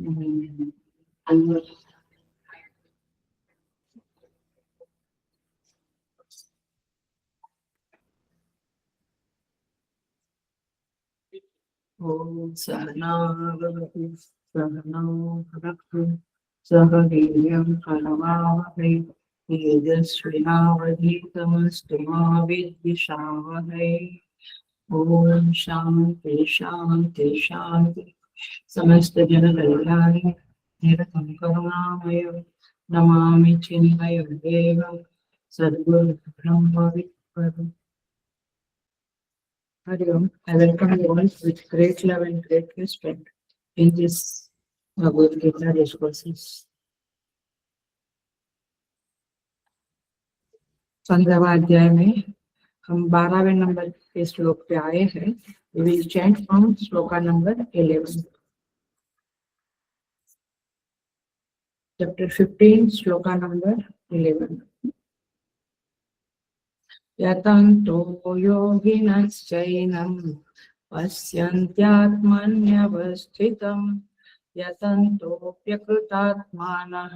ओम सहनावतु सहनौ भुनक्तु सह वीर्यं करवावहै तेजस्विनावधीतमस्तु मा विद्विषावहै। ओम शांति शांति शांति। समस्त जन कल्याण निरतं करुणामय नमामि चिन्मय देव सद्गुरु ब्रह्म विद्वद्। Hari Om. I welcome you all with great love and great respect in this Bhagavad Gita discourses. 15वां अध्याय में हम 12वें नंबर के श्लोक पे आए हैं. We will chant from shloka number 11. Chapter 15, shloka number 11. यतन्तो योगिनश्चैनं पश्यन्त्यात्मन्यवस्थितं यतन्तोऽप्यकृतात्मानः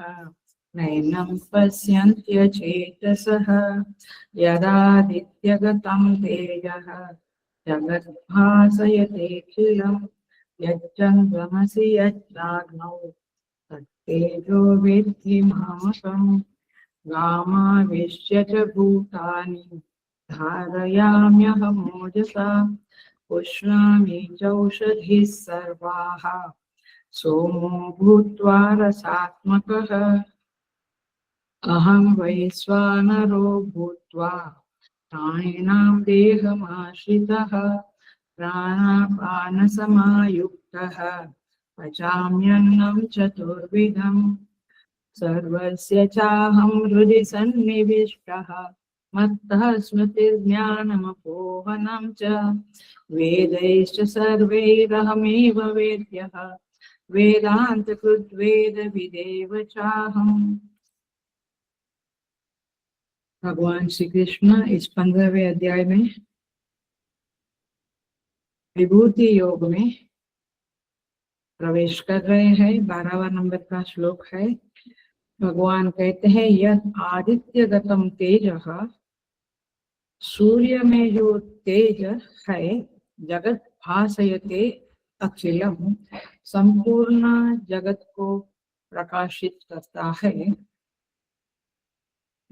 नैनं पश्यन्त्यचेतसः यदादित्यगतं तेजः जगद्भासयतेऽखिलं यच्चन्द्रमसि यच्चाग्नौ तत्तेजो विद्धि मामकम् गामाविश्य च भूतानि धारयाम्यहमोजसा पुष्णामि चौषधिः सर्वाः सोमो भूत्वा रसात्मकः अहं वैश्वानरो भूत्वा प्राणिनां देहमाश्रितः प्राणापानसमायुक्तः पचाम्यन्नं चतुर्विधम् सर्वस्य चाहं हृदि सन्निविष्टः मत्तः स्मृतिर्ज्ञानमपोहनं च वेदैश्च सर्वैरहमेव वेद्यः वेदान्तकृद्वेदविदेव चाहम्. भगवान श्री कृष्ण इस 15वें अध्याय में विभूति योग में प्रवेश कर रहे हैं. 12वां नंबर का श्लोक है. भगवान कहते हैं यह आदित्य गतम तेज, सूर्य में जो तेज है, जगत भासयते अखिलम, संपूर्ण जगत को प्रकाशित करता है.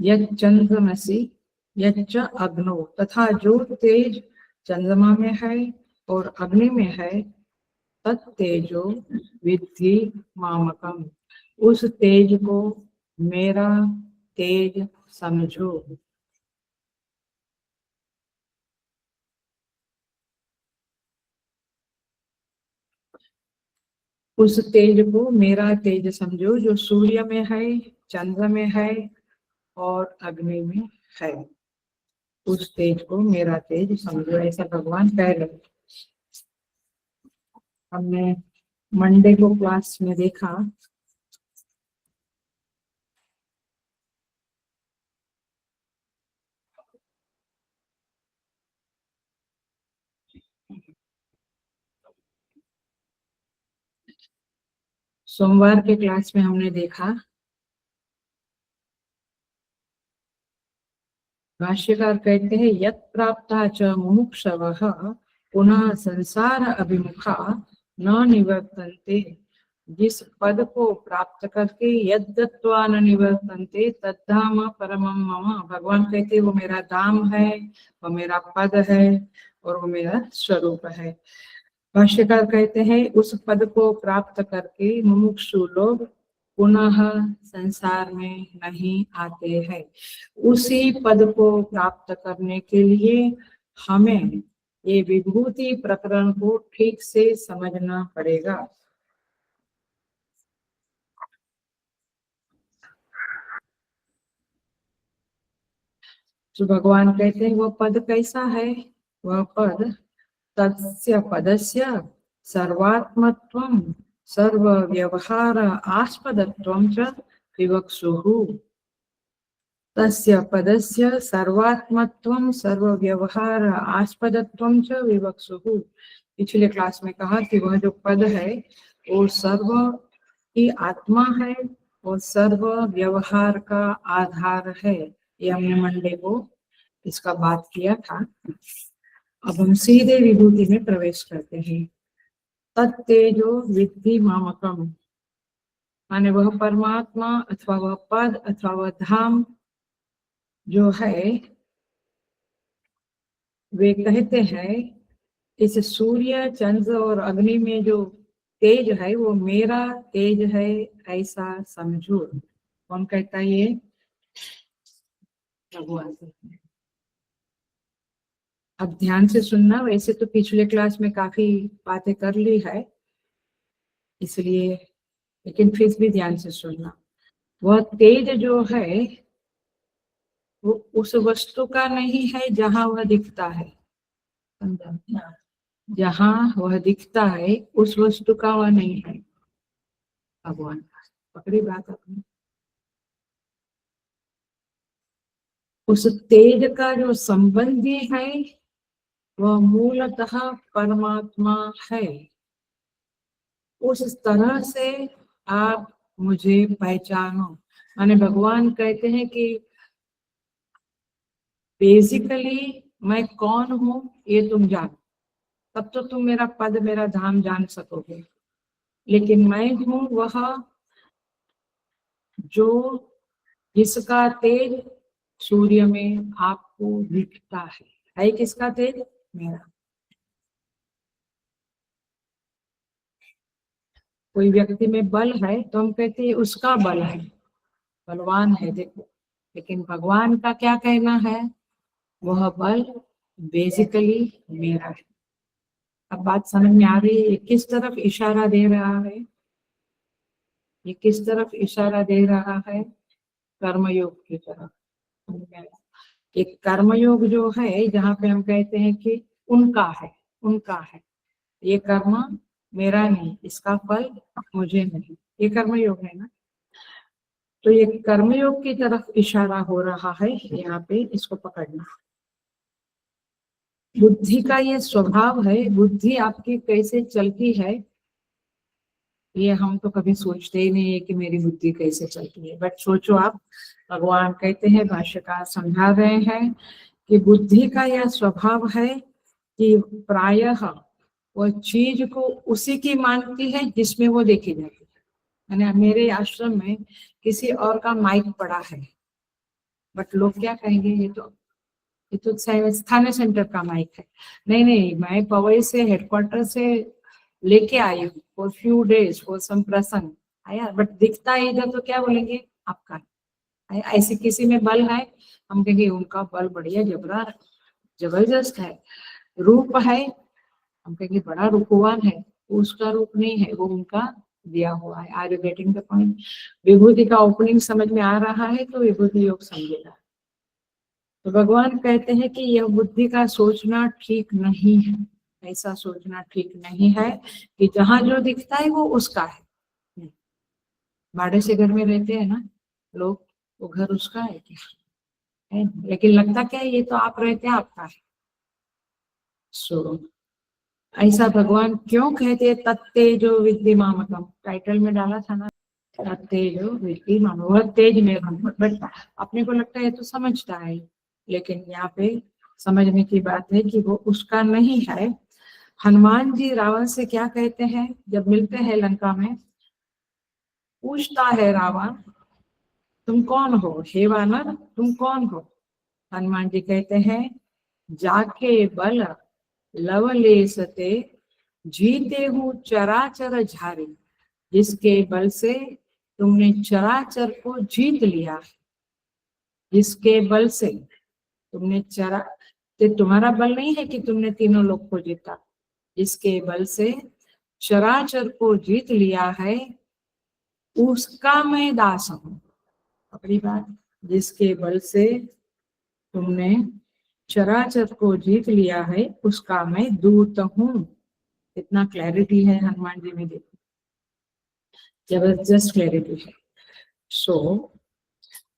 यच्च चंद्रमसि यच्च अग्नो, तथा जो तेज चंद्रमा में है और अग्नि में है, तत्तेजो विद्धि मामकम, उस तेज को मेरा तेज समझो. उस तेज को मेरा तेज समझो जो सूर्य में है, चंद्र में है और अग्नि में है. उस तेज को मेरा तेज समझो, ऐसा भगवान कह रहे. हमने मंडे को क्लास में देखा सोमवार के क्लास में हमने देखा भाष्यकार कहते हैं यत् प्राप्ता च मुमुक्षवः पुनः संसार अभिमुखा न निवर्तन्ते, जिस पद को प्राप्त करके यद्दत्वा न निवर्तन्ते तद्धाम परमं मम. भगवान कहते वो मेरा धाम है, वो मेरा पद है और वो मेरा स्वरूप है. भाष्यकार कहते हैं उस पद को प्राप्त करके मुमुक्षु लोग पुनः संसार में नहीं आते हैं. उसी पद को प्राप्त करने के लिए हमें ये विभूति प्रकरण को ठीक से समझना पड़ेगा. जो भगवान कहते हैं वो पद कैसा है, वह पद तस्य पदस्य सर्वात्मत्वं सर्व व्यवहार आस्पदत्वं च विवक्षुः. तस्य पदस्य सर्वात्मत्वं सर्व व्यवहार आस्पदत्वं च विवक्षुः. पिछले क्लास में कहा कि वह जो पद है वो सर्व कि आत्मा है और सर्व व्यवहार का आधार है। ये हमने मंडे को इसका बात किया था। अब हम सीधे विभूति में प्रवेश करते हैं। तत्तेजो विद्धि मामकम, माने वह परमात्मा अथवा वह पद अथवा वह धाम जो है, वे कहते हैं इस सूर्य चंद्र और अग्नि में जो तेज है वो मेरा तेज है, ऐसा समझो। कौन कहता है ये? भगवान। अब ध्यान से सुनना, वैसे तो पिछले क्लास में काफी बातें कर ली है इसलिए, लेकिन फिर भी ध्यान से सुनना। वह तेज जो है वो उस वस्तु का नहीं है जहां वह दिखता है, जहां वह दिखता है उस वस्तु का वह नहीं है भगवान का। पकड़ी बात अपनी। उस तेज का जो संबंधी है वह मूलतः परमात्मा है। उस तरह से आप मुझे पहचानो। माने भगवान कहते हैं कि बेसिकली मैं कौन हूँ ये तुम जानो, तब तो तुम मेरा पद मेरा धाम जान सकोगे। लेकिन मैं हूँ वह जो जिसका तेज सूर्य में आपको दिखता है किसका तेज? मेरा। कोई व्यक्ति में बल है तो हम कहते हैं उसका बल है, बलवान है देखो। लेकिन भगवान का क्या कहना है? वह बल बेसिकली मेरा है। अब बात समझ में आ रही है? ये किस तरफ इशारा दे रहा है? ये किस तरफ इशारा दे रहा है? कर्मयोग की तरफ। एक कर्मयोग जो है जहाँ पे हम कहते हैं कि उनका है, उनका है ये कर्म, मेरा नहीं, इसका फल मुझे नहीं, ये कर्मयोग है ना। तो ये कर्मयोग की तरफ इशारा हो रहा है यहाँ पे, इसको पकड़ना। बुद्धि का ये स्वभाव है, बुद्धि आपकी कैसे चलती है ये हम तो कभी सोचते ही नहीं है कि मेरी बुद्धि कैसे चलती है। बट सोचो आप, भगवान कहते हैं, भाष्यकार समझा रहे हैं कि बुद्धि का यह स्वभाव है कि प्रायः वह चीज को उसी की मानती है जिसमें वो देखी जाती है। यानी मेरे आश्रम में किसी और का माइक पड़ा है, बट लोग क्या कहेंगे ये तो स्थानीय सेंटर का माइक है। नहीं नहीं, मैं पवई से हेडक्वार्टर से लेके आई हूँ for few days for some प्रसंग आया, बट दिखता है इधर तो क्या बोलेंगे आपका है। ऐसे किसी में बल है, हम कहेंगे उनका बल बढ़िया जबरदस्त है। रूप है, हम कहेंगे बड़ा रूपवान है। उसका रूप नहीं है, वो उनका दिया हुआ है। Are you getting the point? विभूति का ओपनिंग समझ में आ रहा है तो विभूति योग समझेगा। तो भगवान कहते हैं कि यह बुद्धि का सोचना ठीक नहीं है। ऐसा सोचना ठीक नहीं है कि जहां जो दिखता है वो उसका है। भाड़े से घर में रहते हैं ना लोग, वो घर उसका है क्या है, लेकिन लगता क्या है ये तो आप रहते हैं, आपका है। सो ऐसा भगवान क्यों कहते हैं? तत्तेजो विद्धि मामकम, टाइटल में डाला था ना, तत्तेजो विद्धि मामकम, वह तेज में हम। बट अपने को लगता है ये तो समझता है, लेकिन यहाँ पे समझने की बात है कि वो उसका नहीं है। हनुमान जी रावण से क्या कहते हैं जब मिलते हैं लंका में? पूछता है रावण, तुम कौन हो हे वानर, तुम कौन हो? हनुमान जी कहते हैं, जाके बल लवलेशते जीते हूँ चराचर झारी। जिसके बल से तुमने चराचर को जीत लिया है, जिसके बल से तुमने तुम्हारा बल नहीं है कि तुमने तीनों लोग को जीता, जिसके बल से चराचर को जीत लिया है उसका मैं दास हूँ। अपनी बात, जिसके बल से तुमने चराचर को जीत लिया है उसका मैं दूत हूँ। इतना क्लैरिटी है हनुमान जी में, देखो जबरदस्त क्लैरिटी है। सो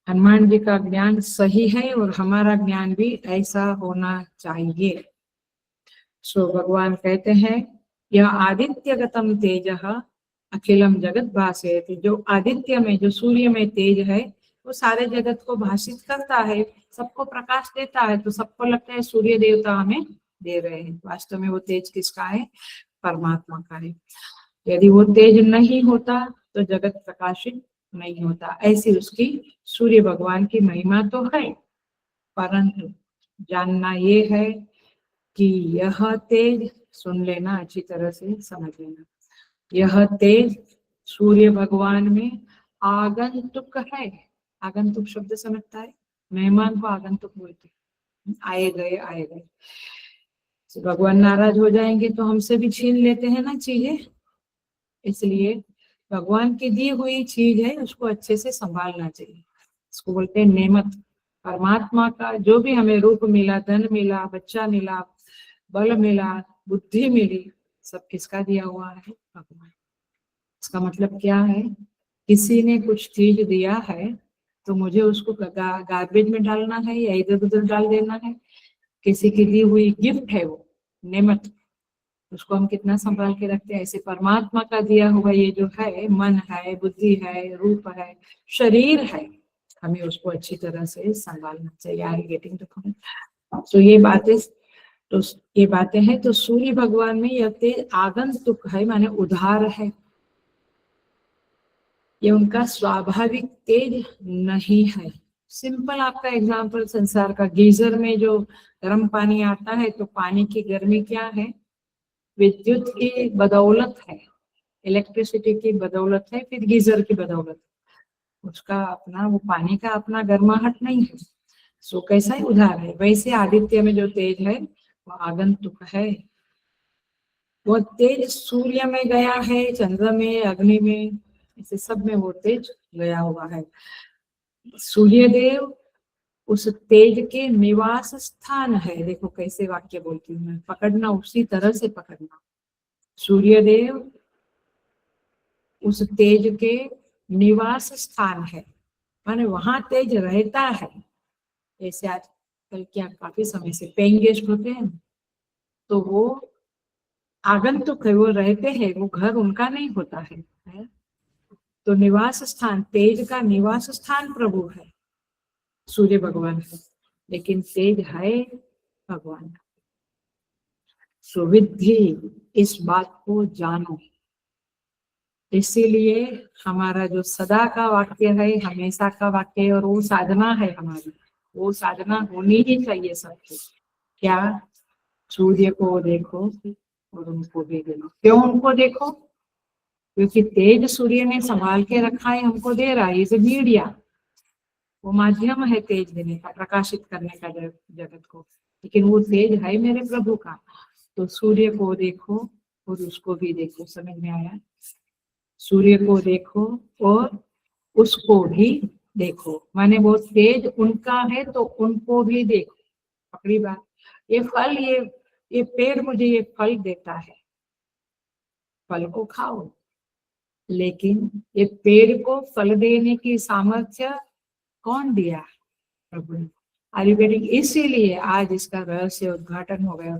हनुमान जी का ज्ञान सही है और हमारा ज्ञान भी ऐसा होना चाहिए। सो भगवान कहते हैं, यह आदित्यगतम तेजः अखिलम जगत भासयति, जो आदित्य में, जो सूर्य में तेज है वो सारे जगत को भाषित करता है, सबको प्रकाश देता है। तो सबको लगता है सूर्य देवता हमें दे रहे हैं, वास्तव में वो तेज किसका है? परमात्मा का है। यदि वो तेज नहीं होता तो जगत प्रकाशित नहीं होता। ऐसी उसकी सूर्य भगवान की महिमा तो है, परंतु जानना ये है कि यह तेज, सुन लेना अच्छी तरह से, समझ लेना, यह तेज सूर्य भगवान में आगंतुक है। आगंतुक शब्द समझता है? मेहमान को आगंतुक बोलते हैं, आए गए आए गए। तो भगवान नाराज हो जाएंगे तो हमसे भी छीन लेते हैं ना चीजें, इसलिए भगवान की दी हुई चीज है उसको अच्छे से संभालना चाहिए। इसको बोलते हैं नेमत। परमात्मा का जो भी हमें रूप मिला, धन मिला, बच्चा मिला, बल मिला, बुद्धि मिली, सब किसका दिया हुआ है? भगवान। इसका मतलब क्या है? किसी ने कुछ चीज दिया है तो मुझे उसको गार्बेज में डालना है या इधर उधर डाल देना है? किसी की दी हुई गिफ्ट है वो, नेमत, उसको हम कितना संभाल के रखते हैं। ऐसे परमात्मा का दिया हुआ ये जो है, मन है, बुद्धि है, रूप है, शरीर है, हमें उसको अच्छी तरह से संभालना चाहिए। Are getting the point? तो ये बातें हैं। तो सूर्य भगवान में यह तेज आगंतुक है, माने उधार है, ये उनका स्वाभाविक तेज नहीं है। सिंपल आपका एग्जांपल संसार का, गीजर में जो गर्म पानी आता है तो पानी की गर्मी क्या है? विद्युत की बदौलत है, इलेक्ट्रिसिटी की बदौलत है, फिर गीजर की बदौलत। उसका अपना, वो पानी का अपना गर्माहट नहीं है। सो कैसा ही उधार है, वैसे आदित्य में जो तेज है वो आगंतुक है। वो तेज सूर्य में गया है, चंद्र में, अग्नि में, ऐसे सब में वो तेज गया हुआ है। सूर्य देव उस तेज के निवास स्थान है। देखो कैसे वाक्य बोलती हूँ मैं, पकड़ना उसी तरह से पकड़ना। सूर्य देव उस तेज के निवास स्थान है, माने वहां तेज रहता है। जैसे आजकल क्या, काफी समय से पेइंग गेस्ट होते हैं तो वो आगंतुक है, वो रहते हैं, वो घर उनका नहीं होता है? तो निवास स्थान, तेज का निवास स्थान प्रभु है, सूर्य भगवान है, लेकिन तेज है भगवान का। सुविधि, इस बात को जानो। इसीलिए हमारा जो सदा का वाक्य है, हमेशा का वाक्य, और वो साधना है हमारी, वो साधना होनी ही चाहिए सबको। क्या? सूर्य को देखो और उनको भी देखो। क्यों उनको देखो? क्योंकि तेज सूर्य ने संभाल के रखा है, हमको दे रहा है। इज मीडिया, वो माध्यम है तेज देने का, प्रकाशित करने का जगत को, लेकिन वो तेज है मेरे प्रभु का। तो सूर्य को देखो और उसको भी देखो। समझ में आया? सूर्य को देखो और उसको भी देखो, माने वो तेज उनका है तो उनको भी देखो। पकड़ी बात? ये फल, ये पेड़ मुझे ये फल देता है, फल को खाओ, लेकिन ये पेड़ को फल देने की सामर्थ्य कौन दिया? प्रभु ने। आयुर्वेदिक, इसीलिए आज इसका रहस्य उद्घाटन हो गया।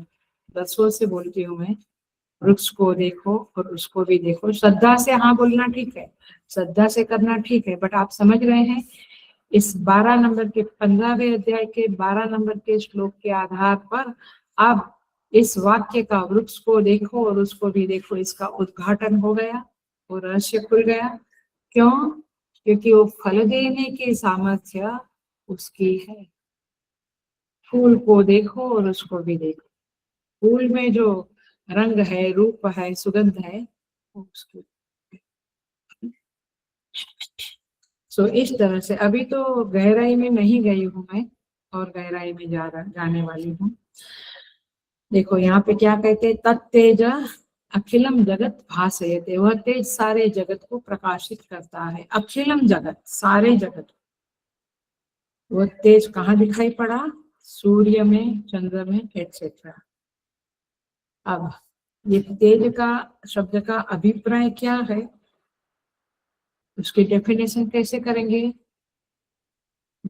दसों से बोलती हूँ मैं, वृक्ष को देखो और उसको भी देखो। श्रद्धा से हाँ बोलना ठीक है, श्रद्धा से करना ठीक है, बट आप समझ रहे हैं इस 12 नंबर के 15वें अध्याय के 12 नंबर के श्लोक के आधार पर अब इस वाक्य का, वृक्ष को देखो और उसको भी देखो, इसका उद्घाटन हो गया, वो रहस्य खुल गया। क्यों? क्योंकि वो फल देने की सामर्थ्य उसकी है। फूल को देखो और उसको भी देखो, फूल में जो रंग है, रूप है, सुगंध है, उसकी। सो इस तरह से अभी तो गहराई में नहीं गई हूँ मैं, और गहराई में जाने वाली हूँ। देखो यहाँ पे क्या कहते हैं, तत्तेज अखिलम जगत भासयते, वह तेज सारे जगत को प्रकाशित करता है। अखिलम जगत, सारे जगत, वह तेज कहाँ दिखाई पड़ा? सूर्य में, चंद्र में, एटसेट्रा। अब ये तेज का शब्द का अभिप्राय क्या है, उसकी डेफिनेशन कैसे करेंगे?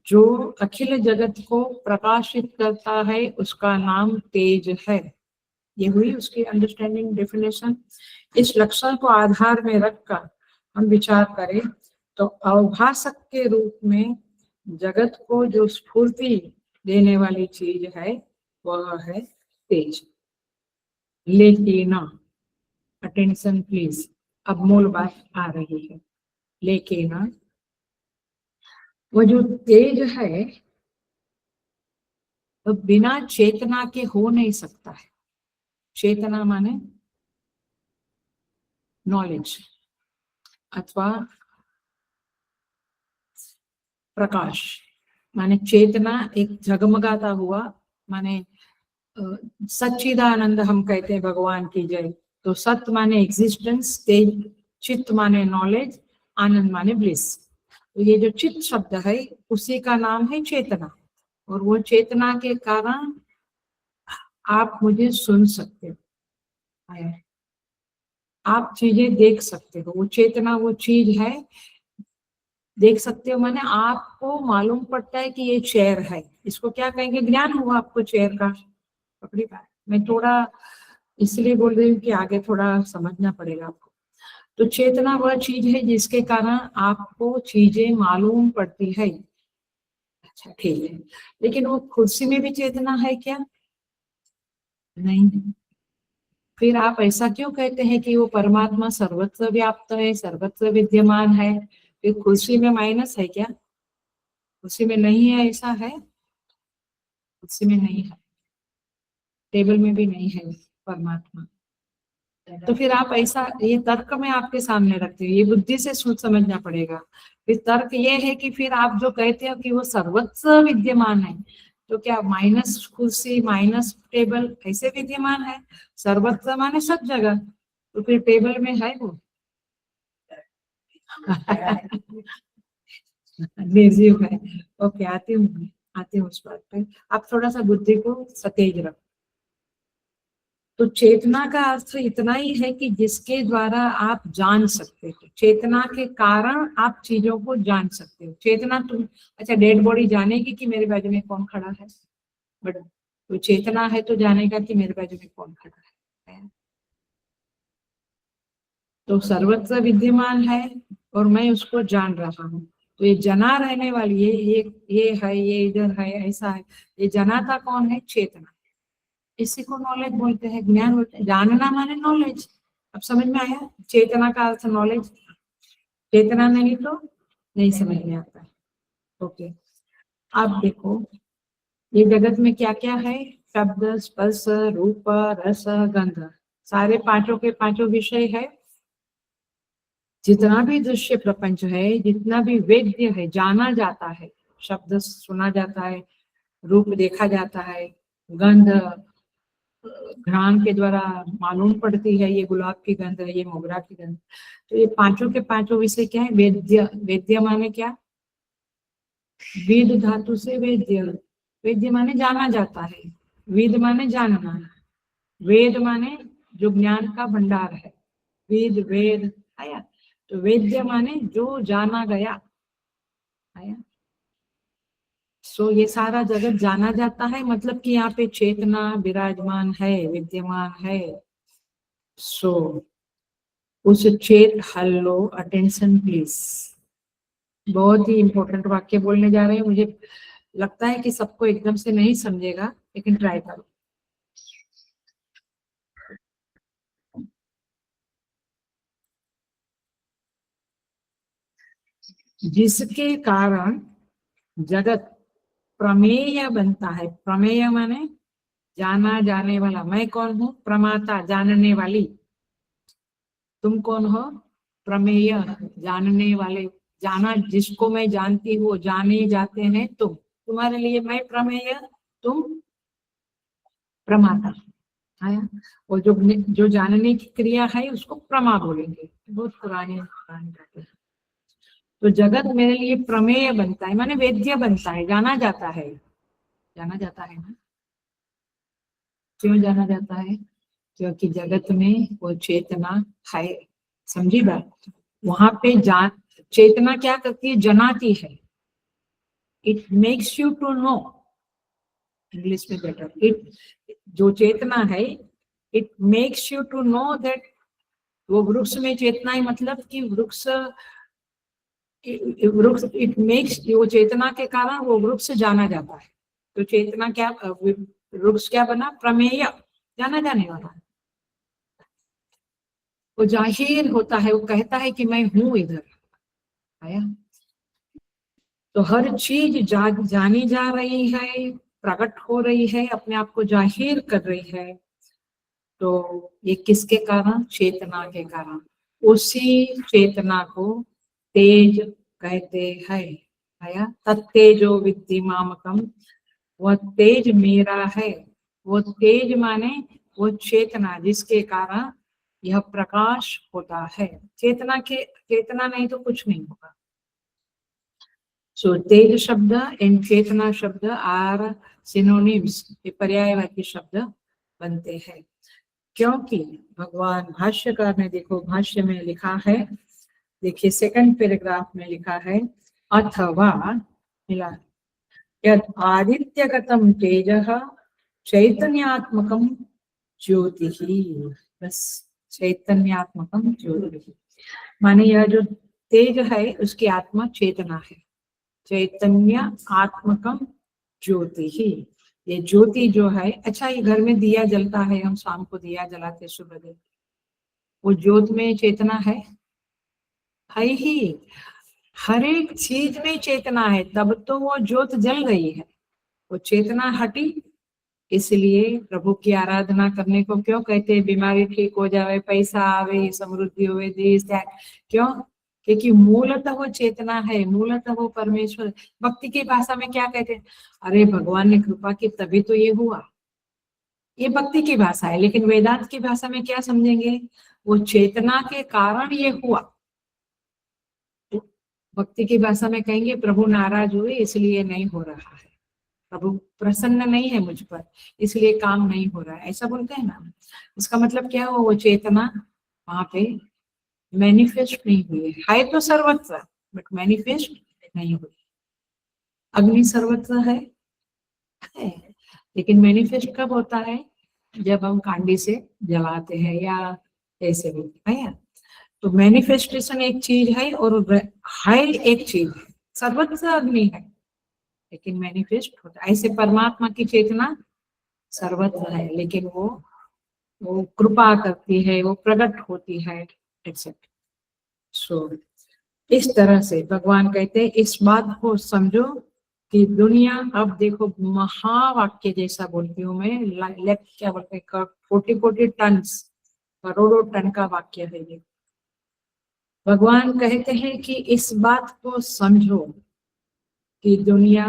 जो अखिल जगत को प्रकाशित करता है उसका नाम तेज है। ये हुई उसकी अंडरस्टैंडिंग डेफिनेशन। इस लक्षण को आधार में रखकर हम विचार करें तो अवभासक के रूप में जगत को जो स्फूर्ति देने वाली चीज है वह है तेज। लेकिन अटेंशन प्लीज, अब मूल बात आ रही है। लेकिन वो जो तेज है तो बिना चेतना के हो नहीं सकता है। चेतना माने नॉलेज अथवा प्रकाश, माने चेतना एक झगमगाता हुआ, माने सच्चिदानंद हम कहते हैं भगवान की जय। तो सत माने एग्जिस्टेंस, तेज चित्त माने नॉलेज, आनंद माने ब्लिस। तो ये जो चित्त शब्द है उसी का नाम है चेतना। और वो चेतना के कारण आप मुझे सुन सकते हो, आप चीजें देख सकते हो। वो चेतना वो चीज है, देख सकते हो माने आपको मालूम पड़ता है कि ये चेयर है। इसको क्या कहेंगे? ज्ञान हुआ आपको चेयर का। पकड़ी बात, मैं थोड़ा इसलिए बोल रही हूँ कि आगे थोड़ा समझना पड़ेगा आपको। तो चेतना वह चीज है जिसके कारण आपको चीजें मालूम पड़ती है। अच्छा ठीक है, लेकिन वो कुर्सी में भी चेतना है क्या? नहीं। फिर आप ऐसा क्यों कहते हैं कि वो परमात्मा सर्वत्र व्याप्त है, सर्वत्र विद्यमान है? फिर कुर्सी में माइनस है क्या? कुर्सी में नहीं है, ऐसा है? कुर्सी में नहीं है, टेबल में भी नहीं है परमात्मा। तो फिर आप ऐसा, ये तर्क में आपके सामने रखते हो, ये बुद्धि से सोच समझना पड़ेगा। फिर तर्क ये है कि फिर आप जो कहते हो कि वो सर्वत्र विद्यमान है, तो क्या माइनस कुर्सी माइनस टेबल ऐसे विद्यमान है? सर्वत्र माने सब जगह, तो फिर टेबल में है वो? निर्जीव है। ओके, आती हूँ उस बात पे। आप थोड़ा सा बुद्धि को सतेज रखो। तो चेतना का अर्थ इतना ही है कि जिसके द्वारा आप जान सकते हो, चेतना के कारण आप चीजों को जान सकते हो। चेतना तुम, अच्छा डेड बॉडी जानेगी कि मेरे बाजू में कौन खड़ा है, बट तो चेतना है तो जानेगा कि मेरे बाजू में कौन खड़ा है। तो सर्वत्र विद्यमान है और मैं उसको जान रहा हूँ। तो ये जना रहने वाली ये है, ये इधर है, ऐसा है। ये जनाता कौन है? चेतना। इसी को नॉलेज बोलते हैं, ज्ञान बोलते हैं। जानना माने नॉलेज। अब समझ में आया? चेतना का अर्थ नॉलेज। चेतना नहीं तो नहीं समझ में आता है। ओके, अब देखो ये जगत में क्या क्या है? शब्द, स्पर्श, रूप, रस, गंध, सारे पांचों के पांचों विषय है। जितना भी दृश्य प्रपंच है, जितना भी वेद्य है, जाना जाता है, शब्द सुना जाता है, रूप देखा जाता है, गंध घ्राण के द्वारा मालूम पड़ती है, ये गुलाब की गंध है, ये मोगरा की गंध। तो ये पांचों के पांचों विषय क्या है? वेद्य। वेद्य माने क्या? वेद धातु से वेद्य। वेद्य माने जाना जाता है, वेद माने जानना, वेद माने जो ज्ञान का भंडार है। वेद वेद आया, तो वेद्य माने जो जाना गया आया। सो ये सारा जगत जाना जाता है, मतलब कि यहाँ पे चेतना विराजमान है, विद्यमान है। सो उस चेत हल्लो, अटेंशन प्लीज। बहुत ही इंपॉर्टेंट वाक्य बोलने जा रहे हैं। मुझे लगता है कि सबको एकदम से नहीं समझेगा, लेकिन ट्राई करो। जिसके कारण जगत प्रमेय बनता है। प्रमेय माने जाना जाने वाला। मैं कौन हूँ? प्रमाता, जानने वाली। तुम कौन हो? प्रमेय, जानने वाले। जाना, जिसको मैं जानती हूँ, जाने जाते हैं तुम। तुम्हारे लिए मैं प्रमेय, तुम प्रमाता आया। और जो जानने की क्रिया है उसको प्रमा बोलेंगे। बहुत पुरानी पुरानी बात है। तो जगत मेरे लिए प्रमेय बनता है, माने वेद्य बनता है, जाना जाता है। जाना जाता है ना? क्यों जाना जाता है? क्योंकि जगत में वो चेतना है। समझी बात? वहां पे जान, चेतना क्या करती है? जनाती है। It makes you to know. English में बेटर, इट, जो चेतना है it makes you to know that वो वृक्ष में चेतना ही मतलब कि वृक्ष इट मेक्स, वो चेतना के कारण वो वृक्ष जाना जाता है। तो चेतना क्या, वृक्ष क्या बना, प्रमेय, जाना जाने वाला। वो जाहिर होता है, वो कहता है कि मैं हूं इधर, आया। तो हर चीज जानी जा रही है, प्रकट हो रही है, अपने आप को जाहिर कर रही है। तो ये किसके कारण, चेतना के कारण। उसी चेतना को तेज कहते हैं, आया। तत्तेजो विद्धि मामकम, वह तेज मेरा है। वो तेज माने वो चेतना जिसके कारण यह प्रकाश होता है। चेतना नहीं तो कुछ नहीं होगा। सो तेज शब्द एंड चेतना शब्द आर सिनोनिम्स, ये पर्यायवाची शब्द बनते हैं। क्योंकि भगवान भाष्यकार ने, देखो भाष्य में लिखा है, देखिए सेकंड पैराग्राफ में लिखा है, अथवा मिला यद आदित्यगतम तेजः चैतन्यात्मकम ज्योतिः, बस चैतन्यात्मकम ज्योतिः माने यह जो तेज है उसकी आत्मा चेतना है। चैतन्य आत्मकम ज्योतिः, ये ज्योति जो है, अच्छा ये घर में दिया जलता है, हम शाम को दिया जलाते सुबह दिन, वो ज्योत में चेतना है ही। हर एक चीज में चेतना है, तब तो वो ज्योत जल रही है। वो चेतना हटी, इसलिए प्रभु की आराधना करने को क्यों कहते हैं, बीमारी ठीक हो जावे, पैसा आवे, समृद्धि होवे, देश त्याग, क्यों? क्योंकि मूलतः वो चेतना है, मूलतः वो परमेश्वर। भक्ति की भाषा में क्या कहते हैं, अरे भगवान ने कृपा की तभी तो ये हुआ। ये भक्ति की भाषा है, लेकिन वेदांत की भाषा में क्या समझेंगे, वो चेतना के कारण ये हुआ। भक्ति की भाषा में कहेंगे प्रभु नाराज हुए इसलिए नहीं हो रहा है, प्रभु प्रसन्न नहीं है मुझ पर इसलिए काम नहीं हो रहा है, ऐसा बोलते हैं ना। इसका मतलब क्या हो, वो चेतना वहां पे मैनिफेस्ट नहीं हुई है तो सर्वत्र, बट मैनिफेस्ट नहीं हुई। अग्नि सर्वत्र है, लेकिन मैनिफेस्ट कब होता है, जब हम कांडी से जलाते हैं या ऐसे भी है। तो मैनिफेस्टेशन एक चीज है और है एक चीज है, सर्वत्र अग्नि है लेकिन मैनिफेस्ट होता है। ऐसे परमात्मा की चेतना सर्वत्र है, लेकिन वो कृपा करती है, वो प्रकट होती है, एक्सेप्ट। सो इस तरह से भगवान कहते हैं इस बात को समझो कि दुनिया, अब देखो महावाक्य जैसा बोलती हूँ मैं, क्या बोलते हैं, 40 टन, करोड़ों टन का वाक्य है ये। भगवान कहते हैं कि इस बात को समझो कि दुनिया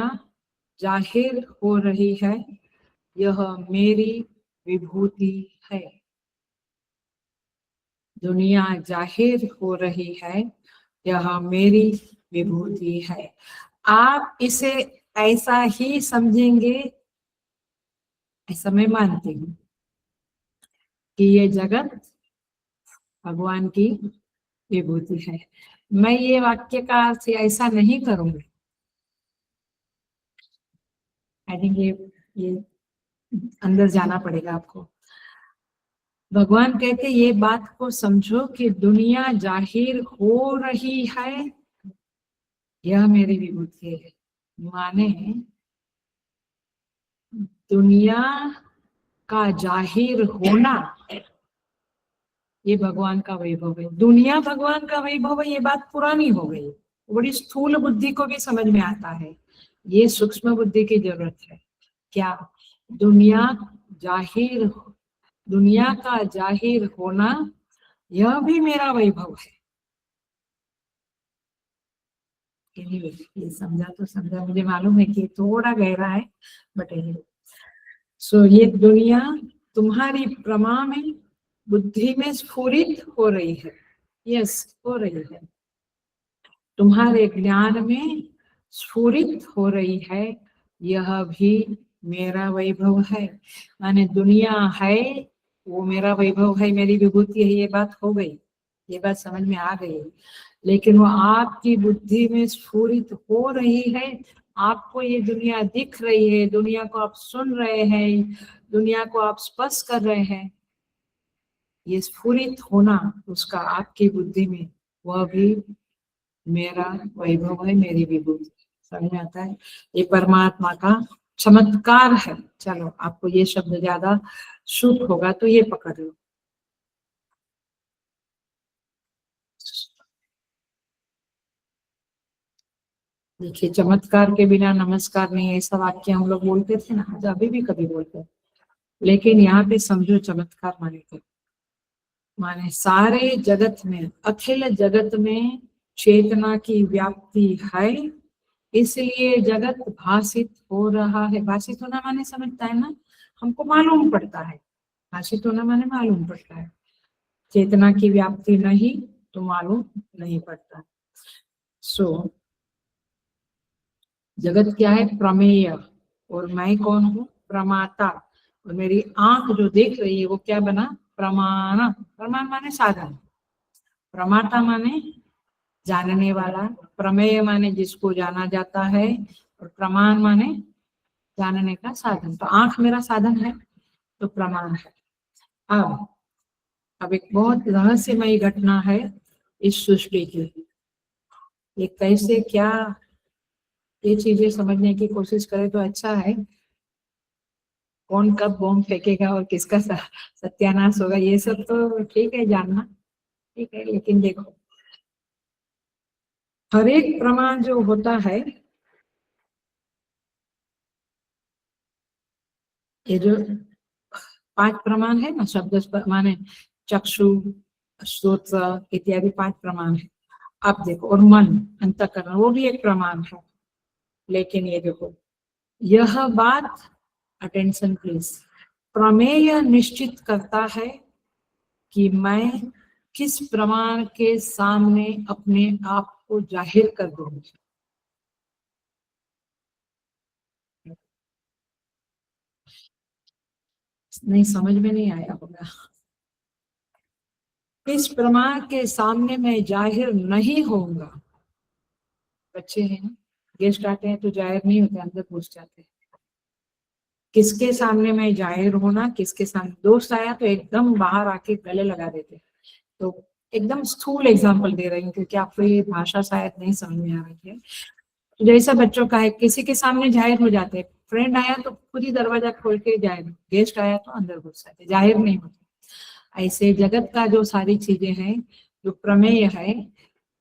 जाहिर हो रही है, यह मेरी विभूति है। दुनिया जाहिर हो रही है, यह मेरी विभूति है। आप इसे ऐसा ही समझेंगे, ऐसा मैं मानती हूँ कि ये जगत भगवान की विभूति है। मैं ये वाक्य का अर्थ ऐसा नहीं करूंगी। आई थिंक ये अंदर जाना पड़ेगा आपको। भगवान कहते ये बात को समझो कि दुनिया जाहिर हो रही है, यह मेरी विभूति है। माने दुनिया का जाहिर होना ये भगवान का वैभव है। दुनिया भगवान का वैभव है, ये बात पुरानी हो गई, बड़ी स्थूल बुद्धि को भी समझ में आता है। ये सूक्ष्म बुद्धि की जरूरत है। क्या? दुनिया का जाहिर होना यह भी मेरा वैभव है। ये समझा तो समझा, मुझे मालूम है कि थोड़ा गहरा है, बट सो ये दुनिया तुम्हारी प्रमा में, बुद्धि में स्फुरित हो रही है। यस, हो रही है, तुम्हारे ज्ञान में स्फुरित हो रही है, यह भी मेरा वैभव है। माने दुनिया है वो मेरा वैभव है, मेरी विभूति है, ये बात हो गई, ये बात समझ में आ गई। लेकिन वो आपकी बुद्धि में स्फुरित हो रही है, आपको ये दुनिया दिख रही है, दुनिया को आप सुन रहे हैं, दुनिया को आप स्पर्श कर रहे हैं, ये स्फुरित होना उसका आपकी बुद्धि में, वह भी मेरा वैभव है, मेरी विभूति। समझ में आता है? ये परमात्मा का चमत्कार है। चलो, आपको ये शब्द ज्यादा सूट होगा तो ये पकड़ लो। देखिए, चमत्कार के बिना नमस्कार नहीं, ऐसा वाक्य हम लोग बोलते थे ना, आज अभी भी कभी बोलते हैं। लेकिन यहाँ पे समझो चमत्कार माने क्या। माने सारे जगत में, अखिल जगत में चेतना की व्याप्ति है, इसलिए जगत भाषित हो रहा है। भाषित होना माने समझता है ना, हमको मालूम पड़ता है। भाषित होना माने मालूम पड़ता है। चेतना की व्याप्ति नहीं तो मालूम नहीं पड़ता। सो जगत क्या है? प्रमेय। और मैं कौन हूँ? प्रमाता। और मेरी आंख जो देख रही है वो क्या बना? प्रमाण। प्रमाण माने साधन। प्रमाता माने जानने वाला। प्रमेय माने जिसको जाना जाता है। और प्रमाण माने जानने का साधन। तो आंख मेरा साधन है तो प्रमाण है। अब एक बहुत रहस्यमयी घटना है इस सृष्टि की। ये कैसे क्या, ये चीजें समझने की कोशिश करें तो अच्छा है। कौन कब बॉम्ब फेंकेगा और किसका सत्यानाश होगा, ये सब तो ठीक है जानना, ठीक है। लेकिन देखो, हर एक प्रमाण जो होता है, ये जो 5 प्रमाण है ना, शब्द माने चक्षु, श्रोत्र इत्यादि 5 प्रमाण है। अब देखो, और मन, अंतःकरण, वो भी एक प्रमाण है। लेकिन ये देखो, यह बात, अटेंशन प्लीज, प्रमेय निश्चित करता है कि मैं किस प्रमाण के सामने अपने आप को जाहिर कर दूंगी। नहीं, समझ में नहीं आया होगा। किस प्रमाण के सामने मैं जाहिर नहीं होऊंगा। बच्चे हैं ना, गेस्ट आते हैं तो जाहिर नहीं होते, अंदर घुस जाते हैं। किसके सामने मैं जाहिर होना, किसके सामने। दोस्त आया तो एकदम बाहर आके गले लगा देते। तो एकदम स्थूल एग्जांपल दे रही हूँ क्योंकि आपको ये भाषा शायद नहीं समझ में आ रही है। तो जैसा बच्चों का है, किसी के सामने जाहिर हो जाते हैं। फ्रेंड आया तो खुद ही दरवाजा खोल के जाहिर, गेस्ट आया तो अंदर घुस जाते, जाहिर नहीं होते। ऐसे जगत का जो सारी चीजें हैं, जो प्रमेय है,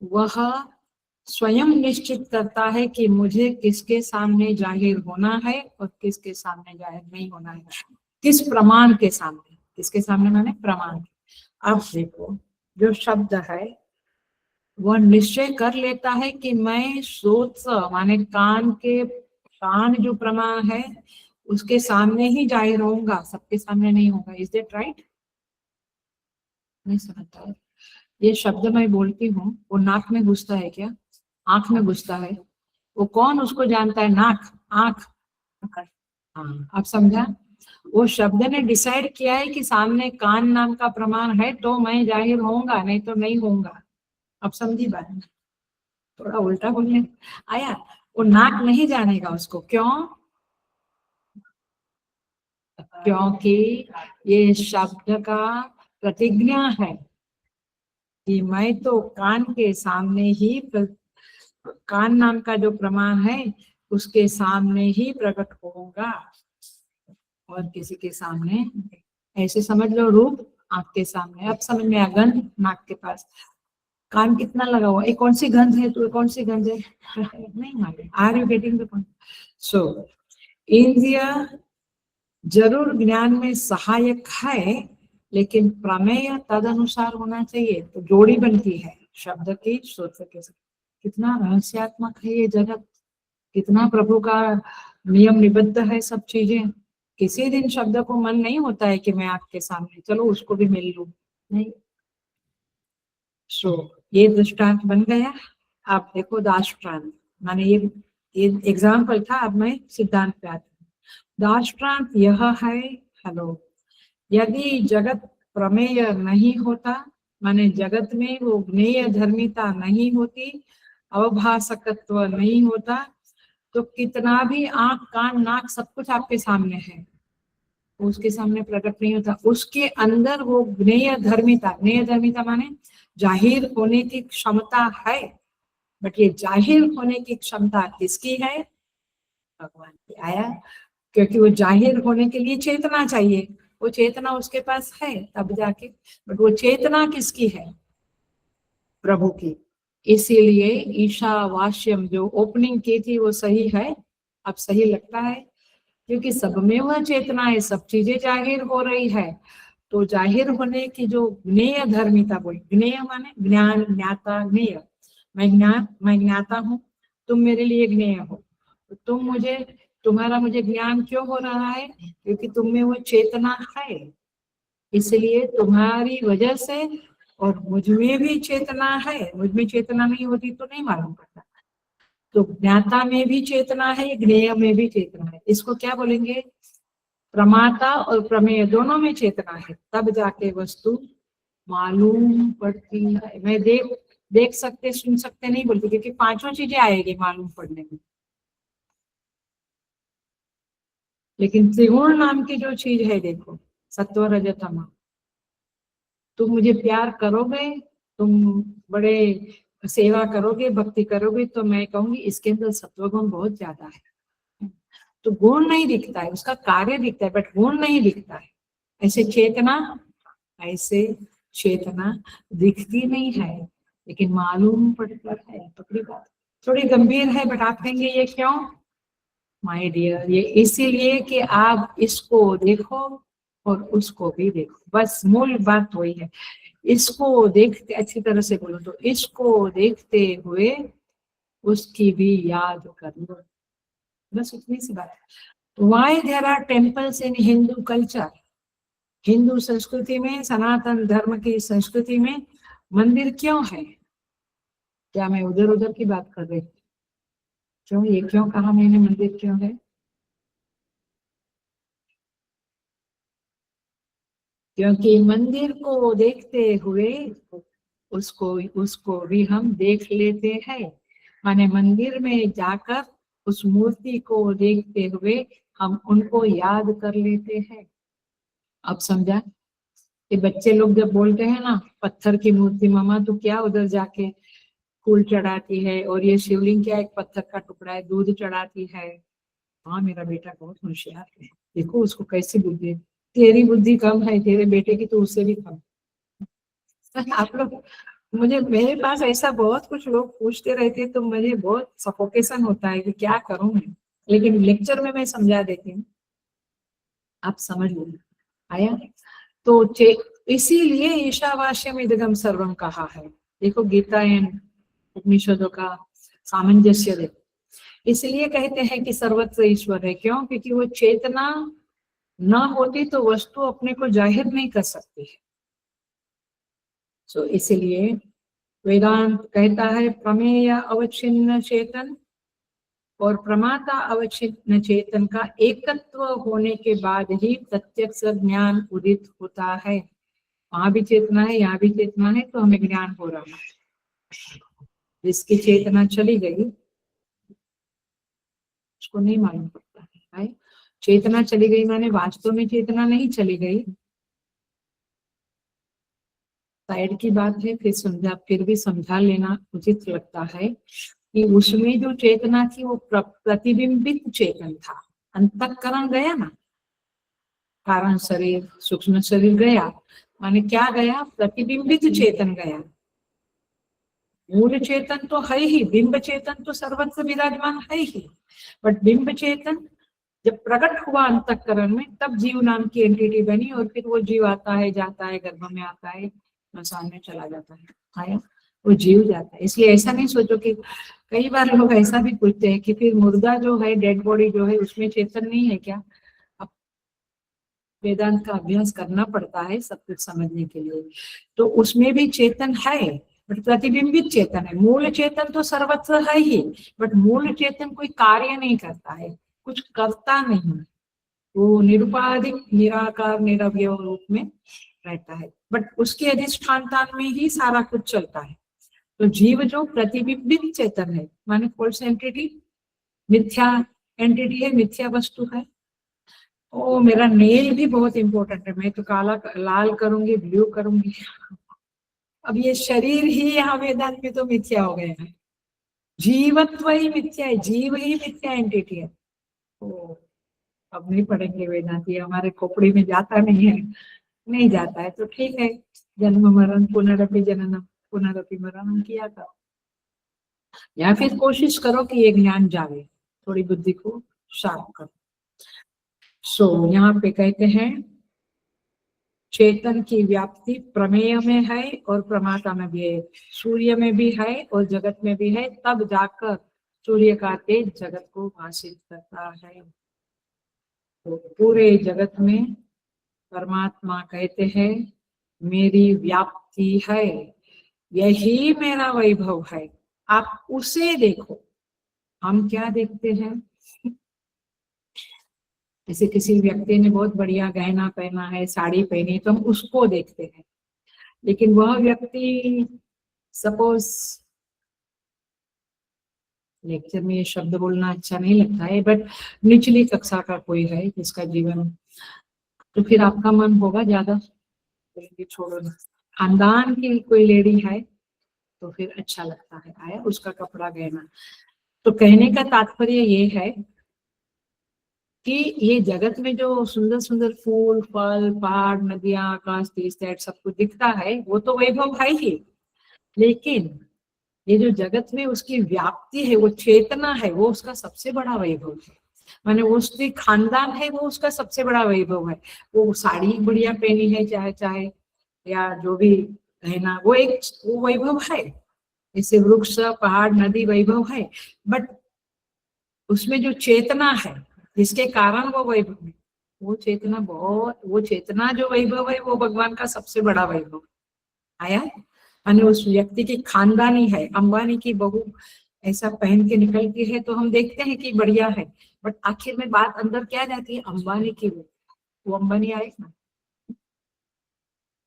वह स्वयं निश्चित करता है कि मुझे किसके सामने जाहिर होना है और किसके सामने जाहिर नहीं होना है। किस प्रमाण के सामने, किसके सामने माने प्रमाण। अब देखो, जो शब्द है वह निश्चय कर लेता है कि मैं श्रोत माने कान जो प्रमाण है उसके सामने ही जाहिर होऊंगा, सबके सामने नहीं होगा। Is that right? नहीं समझता है। ये शब्द मैं बोलती हूँ, वो नाक में घुसता है क्या? आंख में घुसता है? वो कौन उसको जानता है? नाक, आंख। हाँ, आप समझा? वो शब्द ने डिसाइड किया है कि सामने कान नाम का प्रमाण है तो मैं जाहिर होऊंगा, नहीं तो नहीं होऊंगा। अब समझी बात? थोड़ा उल्टा बोलने आया। वो नाक नहीं जानेगा उसको। क्यों? क्योंकि ये शब्द का प्रतिज्ञा है कि मैं तो कान के सामने ही कान नाम का जो प्रमाण है उसके सामने ही प्रकट होगा और किसी के सामने। ऐसे समझ लो, रूप आंख के सामने। अब समझ में आ? गंध नाक के पास, कान कितना लगा हुआ, एक कौन सी गंध है, तो कौन सी गंध है नहीं मालूम। Are you getting the point? So इंद्रिय जरूर ज्ञान में सहायक है, लेकिन प्रमेय तद अनुसार होना चाहिए, तो जोड़ी बनती है शब्द की श्रोत्र के साथ। कितना रहस्यात्मक है ये जगत, कितना प्रभु का नियम निबद्ध है सब चीजें। किसी दिन शब्द को मन नहीं होता है कि मैं आपके सामने, चलो उसको भी मिल लूं, नहीं। सो ये दृष्टांत बन गया। आप देखो, दाष्टान्त माने ये एग्जाम्पल था, अब मैं सिद्धांत पे आती हूँ। दाष्टान्त यह है, हेलो, यदि जगत प्रमेय नहीं होता, माने जगत में वो ज्ञेय धर्मिता नहीं होती, अवभाषकत्व नहीं होता, तो कितना भी आंख कान नाक सब कुछ आपके सामने है, उसके सामने प्रकट नहीं होता, उसके अंदर वो ज्ञेय धर्मिता माने जाहिर होने की क्षमता है। बट ये जाहिर होने की क्षमता किसकी है? भगवान की। आया? क्योंकि वो जाहिर होने के लिए चेतना चाहिए, वो चेतना उसके पास है तब जाके, बट वो चेतना किसकी है? प्रभु की। इसीलिए ईशावास्यम जो ओपनिंग की थी वो सही है, अब सही लगता है, क्योंकि सब में वह चेतना है, सब चीजें जाहिर हो रही है। तो जाहिर होने की जो ज्ञेय धर्मिता बोली, ज्ञेय माने ज्ञान, ज्ञाता, ज्ञेय। मैं ज्ञाता हूँ, तुम मेरे लिए ज्ञेय हो। तो तुम्हारा मुझे ज्ञान क्यों हो रहा है? क्योंकि तुम में वो चेतना है, इसलिए तुम्हारी वजह से। और मुझ में भी चेतना है, मुझ में चेतना नहीं होती तो नहीं मालूम पड़ता। तो ज्ञाता में भी चेतना है, ज्ञेय में भी चेतना है। इसको क्या बोलेंगे? प्रमाता और प्रमेय दोनों में चेतना है, तब जाके वस्तु मालूम पड़ती है। मैं देख सकते, सुन सकते नहीं बोलती, क्योंकि पांचों चीजें आएगी मालूम पड़ने में। लेकिन त्रिगुण नाम की जो चीज है, देखो, सत्व रज तम, तुम मुझे प्यार करोगे, तुम बड़े सेवा करोगे, भक्ति करोगे, तो मैं कहूंगी इसके अंदर सत्वगुण बहुत ज्यादा है। तो गुण नहीं दिखता है, उसका कार्य दिखता है, बट गुण नहीं दिखता है। ऐसे चेतना दिखती नहीं है, लेकिन मालूम पड़ता है। पकड़ी बात थोड़ी गंभीर है, बट आप कहेंगे ये क्यों? माय डियर, ये इसीलिए कि आप इसको देखो और उसको भी देखो, बस मूल बात वही है। इसको देखते, अच्छी तरह से बोलो तो, इसको देखते हुए उसकी भी याद कर लो, बस उतनी सी बात है। Why there are temples in Hindu culture? Hindu संस्कृति में, सनातन धर्म की संस्कृति में मंदिर क्यों है? क्या मैं उधर उधर की बात कर रही हूँ? क्यों, ये क्यों कहा मैंने मंदिर क्यों है? क्योंकि मंदिर को देखते हुए उसको उसको भी हम देख लेते हैं। माने मंदिर में जाकर उस मूर्ति को देखते हुए हम उनको याद कर लेते हैं। अब समझा? कि बच्चे लोग जब बोलते हैं ना, पत्थर की मूर्ति मम्मा, तो क्या उधर जाके फूल चढ़ाती है, और ये शिवलिंग क्या एक पत्थर का टुकड़ा है, दूध चढ़ाती है। हाँ, मेरा बेटा बहुत होशियार है, देखो उसको कैसी बुद्धि है। तेरी बुद्धि कम है, तेरे बेटे की तो उससे भी कम। आप लोग, मेरे पास ऐसा बहुत कुछ लोग पूछते रहते, तो मुझे बहुत सफोकेशन होता है कि क्या करूं मैं। लेकिन लेक्चर में मैं समझा देती हूँ, आप समझ लो। आया? तो इसीलिए ईशावास्यम इदगम सर्वम कहा है। देखो गीता एंड उपनिषदों का सामंजस्य देखो। इसलिए कहते हैं कि सर्वत्र ईश्वर है, क्यों? क्योंकि वो चेतना न होती तो वस्तु अपने को जाहिर नहीं कर सकती है। तो इसलिए वेदांत कहता है प्रमेय अवच्छिन्न चेतन और प्रमाता अवच्छिन्न चेतन का एकत्व होने के बाद ही प्रत्यक्ष ज्ञान उदित होता है। वहां भी चेतना है, यहाँ भी चेतना है, तो हमें ज्ञान हो रहा है। जिसकी चेतना चली गई उसको नहीं मालूम पड़ता है। चेतना चली गई माने वास्तव में चेतना नहीं चली गई, साइड की बात है। फिर भी समझा लेना उचित लगता है कि उसमें जो चेतना थी वो प्रतिबिंबित चेतन था। अंतःकरण गया ना, कारण शरीर, सूक्ष्म शरीर गया, माने क्या गया? प्रतिबिंबित चेतन गया। मूल चेतन तो है ही, बिंब चेतन तो सर्वत्र विराजमान है ही, बट बिंब चेतन जब प्रकट हुआ अंतःकरण में, तब जीव नाम की एंटिटी बनी, और फिर वो जीव आता है, जाता है, गर्भ में आता है, मसान में चला जाता है। आया? वो जीव जाता है। इसलिए ऐसा नहीं सोचो कि, कई बार लोग ऐसा भी पूछते हैं कि फिर मुर्दा जो है, डेड बॉडी जो है, उसमें चेतन नहीं है क्या? अब वेदांत का अभ्यास करना पड़ता है सब कुछ समझने के लिए। तो उसमें भी चेतन है, बट प्रतिबिंबित चेतन है। मूल चेतन तो सर्वत्र है ही, बट मूल चेतन कोई कार्य नहीं करता है, कुछ करता नहीं, वो निरुपाधिक निराकार निरवय रूप में रहता है, बट उसके अधिष्ठान में ही सारा कुछ चलता है। तो जीव जो प्रतिबिंबित चेतन है, माने फॉल्स एंटिटी, मिथ्या एंटिटी है, मिथ्या वस्तु है। ओ मेरा नेल भी बहुत इंपॉर्टेंट है, मैं तो काला लाल करूंगी, ब्लू करूंगी। अब ये शरीर ही यहाँ वेदांत में तो मिथ्या हो गया है, जीवत्व ही मिथ्या है, जीव ही मिथ्या एंटिटी है। तो अब नहीं पढ़ेंगे वेदांत, ये हमारे खोपड़ी में जाता नहीं है, नहीं जाता है तो ठीक है, जन्म मरण पुनरपि जननम पुनरपि मरणम किया करो, या फिर कोशिश करो कि ये ज्ञान जागे, थोड़ी बुद्धि को शार्प करो। सो यहाँ पे कहते हैं चेतन की व्याप्ति प्रमेय में है और प्रमाता में भी है, सूर्य में भी है और जगत में भी है, तब जाकर सूर्य का तेज जगत को भाषित करता है। तो पूरे जगत में परमात्मा कहते हैं मेरी व्याप्ति है, यही मेरा वैभव है, आप उसे देखो। हम क्या देखते हैं, जैसे किसी व्यक्ति ने बहुत बढ़िया गहना पहना है, साड़ी पहनी, तो हम उसको देखते हैं, लेकिन वह व्यक्ति, सपोज लेक्चर में ये शब्द बोलना अच्छा नहीं लगता है, बट निचली कक्षा का कोई है जिसका जीवन, तो फिर आपका मन होगा ज्यादा, बोलेंगे छोड़ो ना। खानदान की कोई लेडी है तो फिर अच्छा लगता है, आया उसका कपड़ा गहना। तो कहने का तात्पर्य ये है कि ये जगत में जो सुंदर सुंदर फूल फल पहाड़ नदियां आकाश तीस सब कुछ दिखता है, वो तो वैभव है ही, लेकिन ये जो जगत में उसकी व्याप्ति है, वो चेतना है, वो उसका सबसे बड़ा वैभव है। माने वो उसकी खानदान है, वो उसका सबसे बड़ा वैभव है। वो साड़ी बढ़िया पहनी है चाहे चाहे, या जो भी गहना, वो एक वो वैभव है। जैसे वृक्ष पहाड़ नदी वैभव है, बट उसमें जो चेतना है जिसके कारण वो वैभव है, वो चेतना बहुत, वो चेतना जो वैभव है वो भगवान का सबसे बड़ा वैभव आया। माने उस व्यक्ति की खानदानी है, अंबानी की बहू ऐसा पहन के निकलती है तो हम देखते हैं कि बढ़िया है, बट आखिर में बात अंदर क्या जाती है, अंबानी की, वो अंबानी आएगा।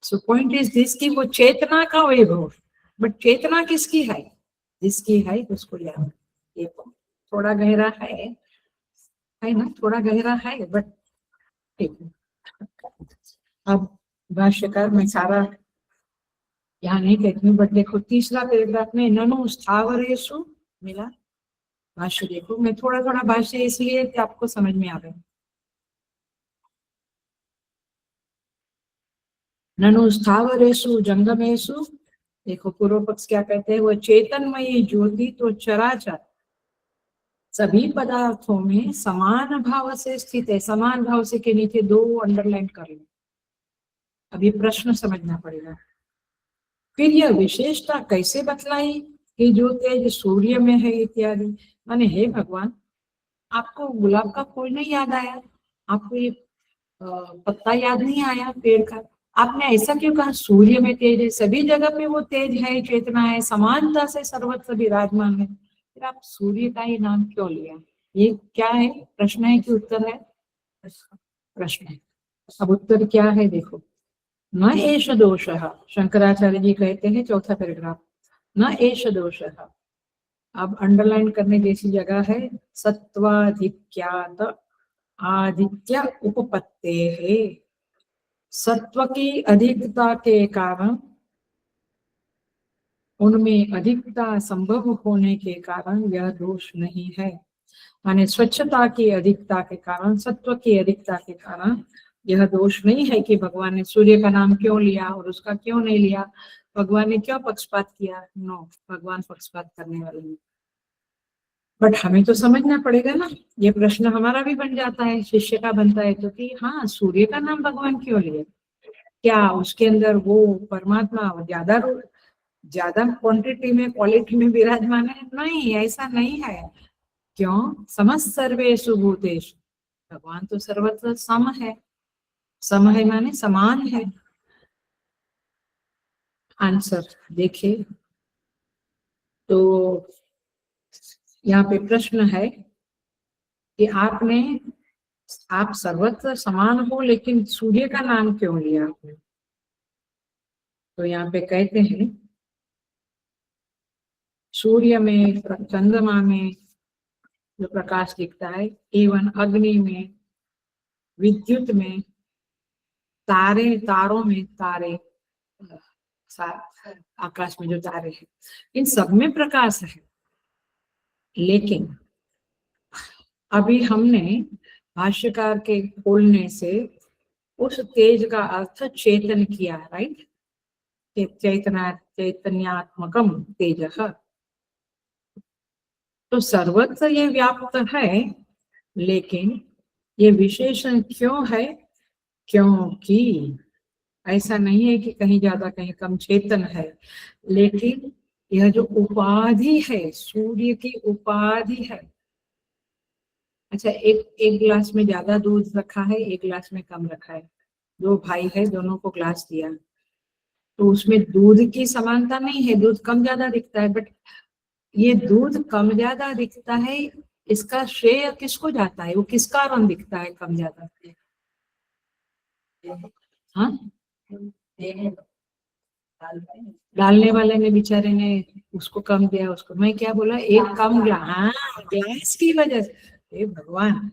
सो पॉइंट इज दिस की वो चेतना का वैभव, बट चेतना किसकी है, जिसकी है उसको याद। ये थोड़ा गहरा है ना, थोड़ा गहरा है, बट ठीक है। अब भाष्यकार में सारा यहाँ नहीं कहती हूँ, बट देखो तीसरा पैराग्राफ में ननु स्थावरेषु मिला, भाष्य देखो, मैं थोड़ा थोड़ा भाष्य इसलिए कि आपको समझ में आ रहा है। ननु स्थावरेषु जंगमेषु, देखो पूर्व पक्ष क्या कहते हैं, वो चेतनमयी ज्योति तो चराचर सभी पदार्थों में समान भाव से स्थित है। समान भाव से के नीचे दो अंडरलाइन कर लो, अभी प्रश्न समझना पड़ेगा। फिर यह विशेषता कैसे बतलाई कि जो तेज सूर्य में है इत्यादि। माने हे भगवान, आपको गुलाब का फूल नहीं याद आया, आपको ये पत्ता याद नहीं आया पेड़ का, आपने ऐसा क्यों कहा सूर्य में तेज है, सभी जगह पे वो तेज है, चेतना है, समानता से सर्वत्र विराजमान है, फिर आप सूर्य का ही नाम क्यों लिया। ये क्या है, प्रश्न है कि उत्तर है, प्रश्न है। अब उत्तर क्या है देखो, न एष दोषः, शंकराचार्य जी कहते हैं चौथा पैराग्राफ, न एष दोषः। अब अंडरलाइन करने जैसी जगह है, सत्वाधिक्यात आदित्य उपपत्ते है, सत्व की अधिकता के कारण, उनमें अधिकता संभव होने के कारण यह दोष नहीं है। माने स्वच्छता की अधिकता के कारण, सत्व की अधिकता के कारण यह दोष नहीं है कि भगवान ने सूर्य का नाम क्यों लिया और उसका क्यों नहीं लिया, भगवान ने क्यों पक्षपात किया। नो, भगवान पक्षपात करने वाले नहीं। बट हमें तो समझना पड़ेगा ना, ये प्रश्न हमारा भी बन जाता है, शिष्य का बनता है तो, कि हाँ सूर्य का नाम भगवान क्यों लिया, क्या उसके अंदर वो परमात्मा ज्यादा ज्यादा क्वांटिटी में क्वालिटी में विराजमान है, नहीं ऐसा नहीं है। क्यों, समस्त सर्वेषु भूतेषु, भगवान तो सर्वत्र सम है, सम है माने समान है। आंसर देखिए, तो यहाँ पे प्रश्न है कि आप सर्वत्र समान हो लेकिन सूर्य का नाम क्यों लिया आपने। तो यहाँ पे कहते हैं सूर्य में, चंद्रमा में जो प्रकाश दिखता है, एवं अग्नि में विद्युत में, तारों में तारे, आकाश में जो तारे हैं, इन सब में प्रकाश है। लेकिन अभी हमने भाष्यकार के खोलने से उस तेज का अर्थ चेतन किया, राइट? चैतन्यात्मकम तेजः, तो सर्वत्र ये व्याप्त है। लेकिन ये विशेषण क्यों है? क्योंकि ऐसा नहीं है कि कहीं ज्यादा कहीं कम चेतन है, लेकिन यह जो उपाधि है, सूर्य की उपाधि है। अच्छा, एक गिलास में ज्यादा दूध रखा है, एक गिलास में कम रखा है, दो भाई है, दोनों को ग्लास दिया, तो उसमें दूध की समानता नहीं है, दूध कम ज्यादा दिखता है, बट ये दूध कम ज्यादा दिखता है, इसका श्रेय किसको जाता है? वो किस कारण दिखता है कम ज्यादा? हाँ, डालने वाले ने, बेचारे ने उसको कम दिया, उसको मैं क्या बोला, एक कम ग्लास, हाँ, ग्लास की वजह से, हे भगवान,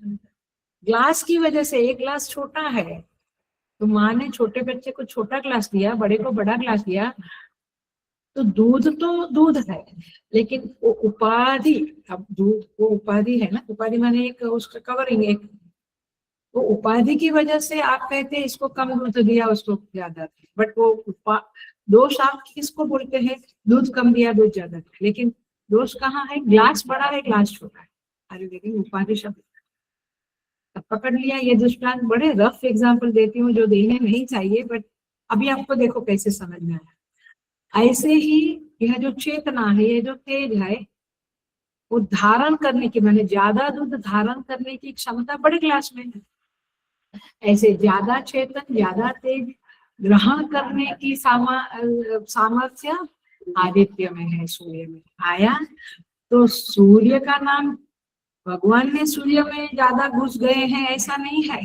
ग्लास की वजह से एक ग्लास छोटा है, तो माँ ने छोटे बच्चे को छोटा ग्लास दिया, बड़े को बड़ा ग्लास दिया, तो दूध है, लेकिन वो उपाधि, अब दूध वो उपाधि है ना, उपाधि माने एक उसका कवरिंग, एक वो उपाधि की वजह से आप कहते हैं इसको कम दूध दिया, उसको ज्यादा, बट वो दोष आप किसको बोलते हैं? दूध कम दिया, दूध ज्यादा दिया, लेकिन दोष कहाँ है? ग्लास बड़ा है, ग्लास छोटा है। अरे लेकिन उपाधि शब्द पकड़ लिया। ये दृष्टांत बड़े रफ एग्जाम्पल देती हूँ जो देने नहीं चाहिए, बट अभी आपको देखो कैसे समझ में आया। ऐसे ही यह जो चेतना है, ये जो तेज है, वो धारण करने की, मैंने ज्यादा दूध धारण करने की क्षमता बड़े ग्लास में है। ऐसे ज्यादा चेतन, ज्यादा तेज ग्रहण करने की सामर्थ्य आदित्य में है, सूर्य में। आया तो सूर्य का नाम, भगवान ने सूर्य में ज्यादा घुस गए हैं ऐसा नहीं है,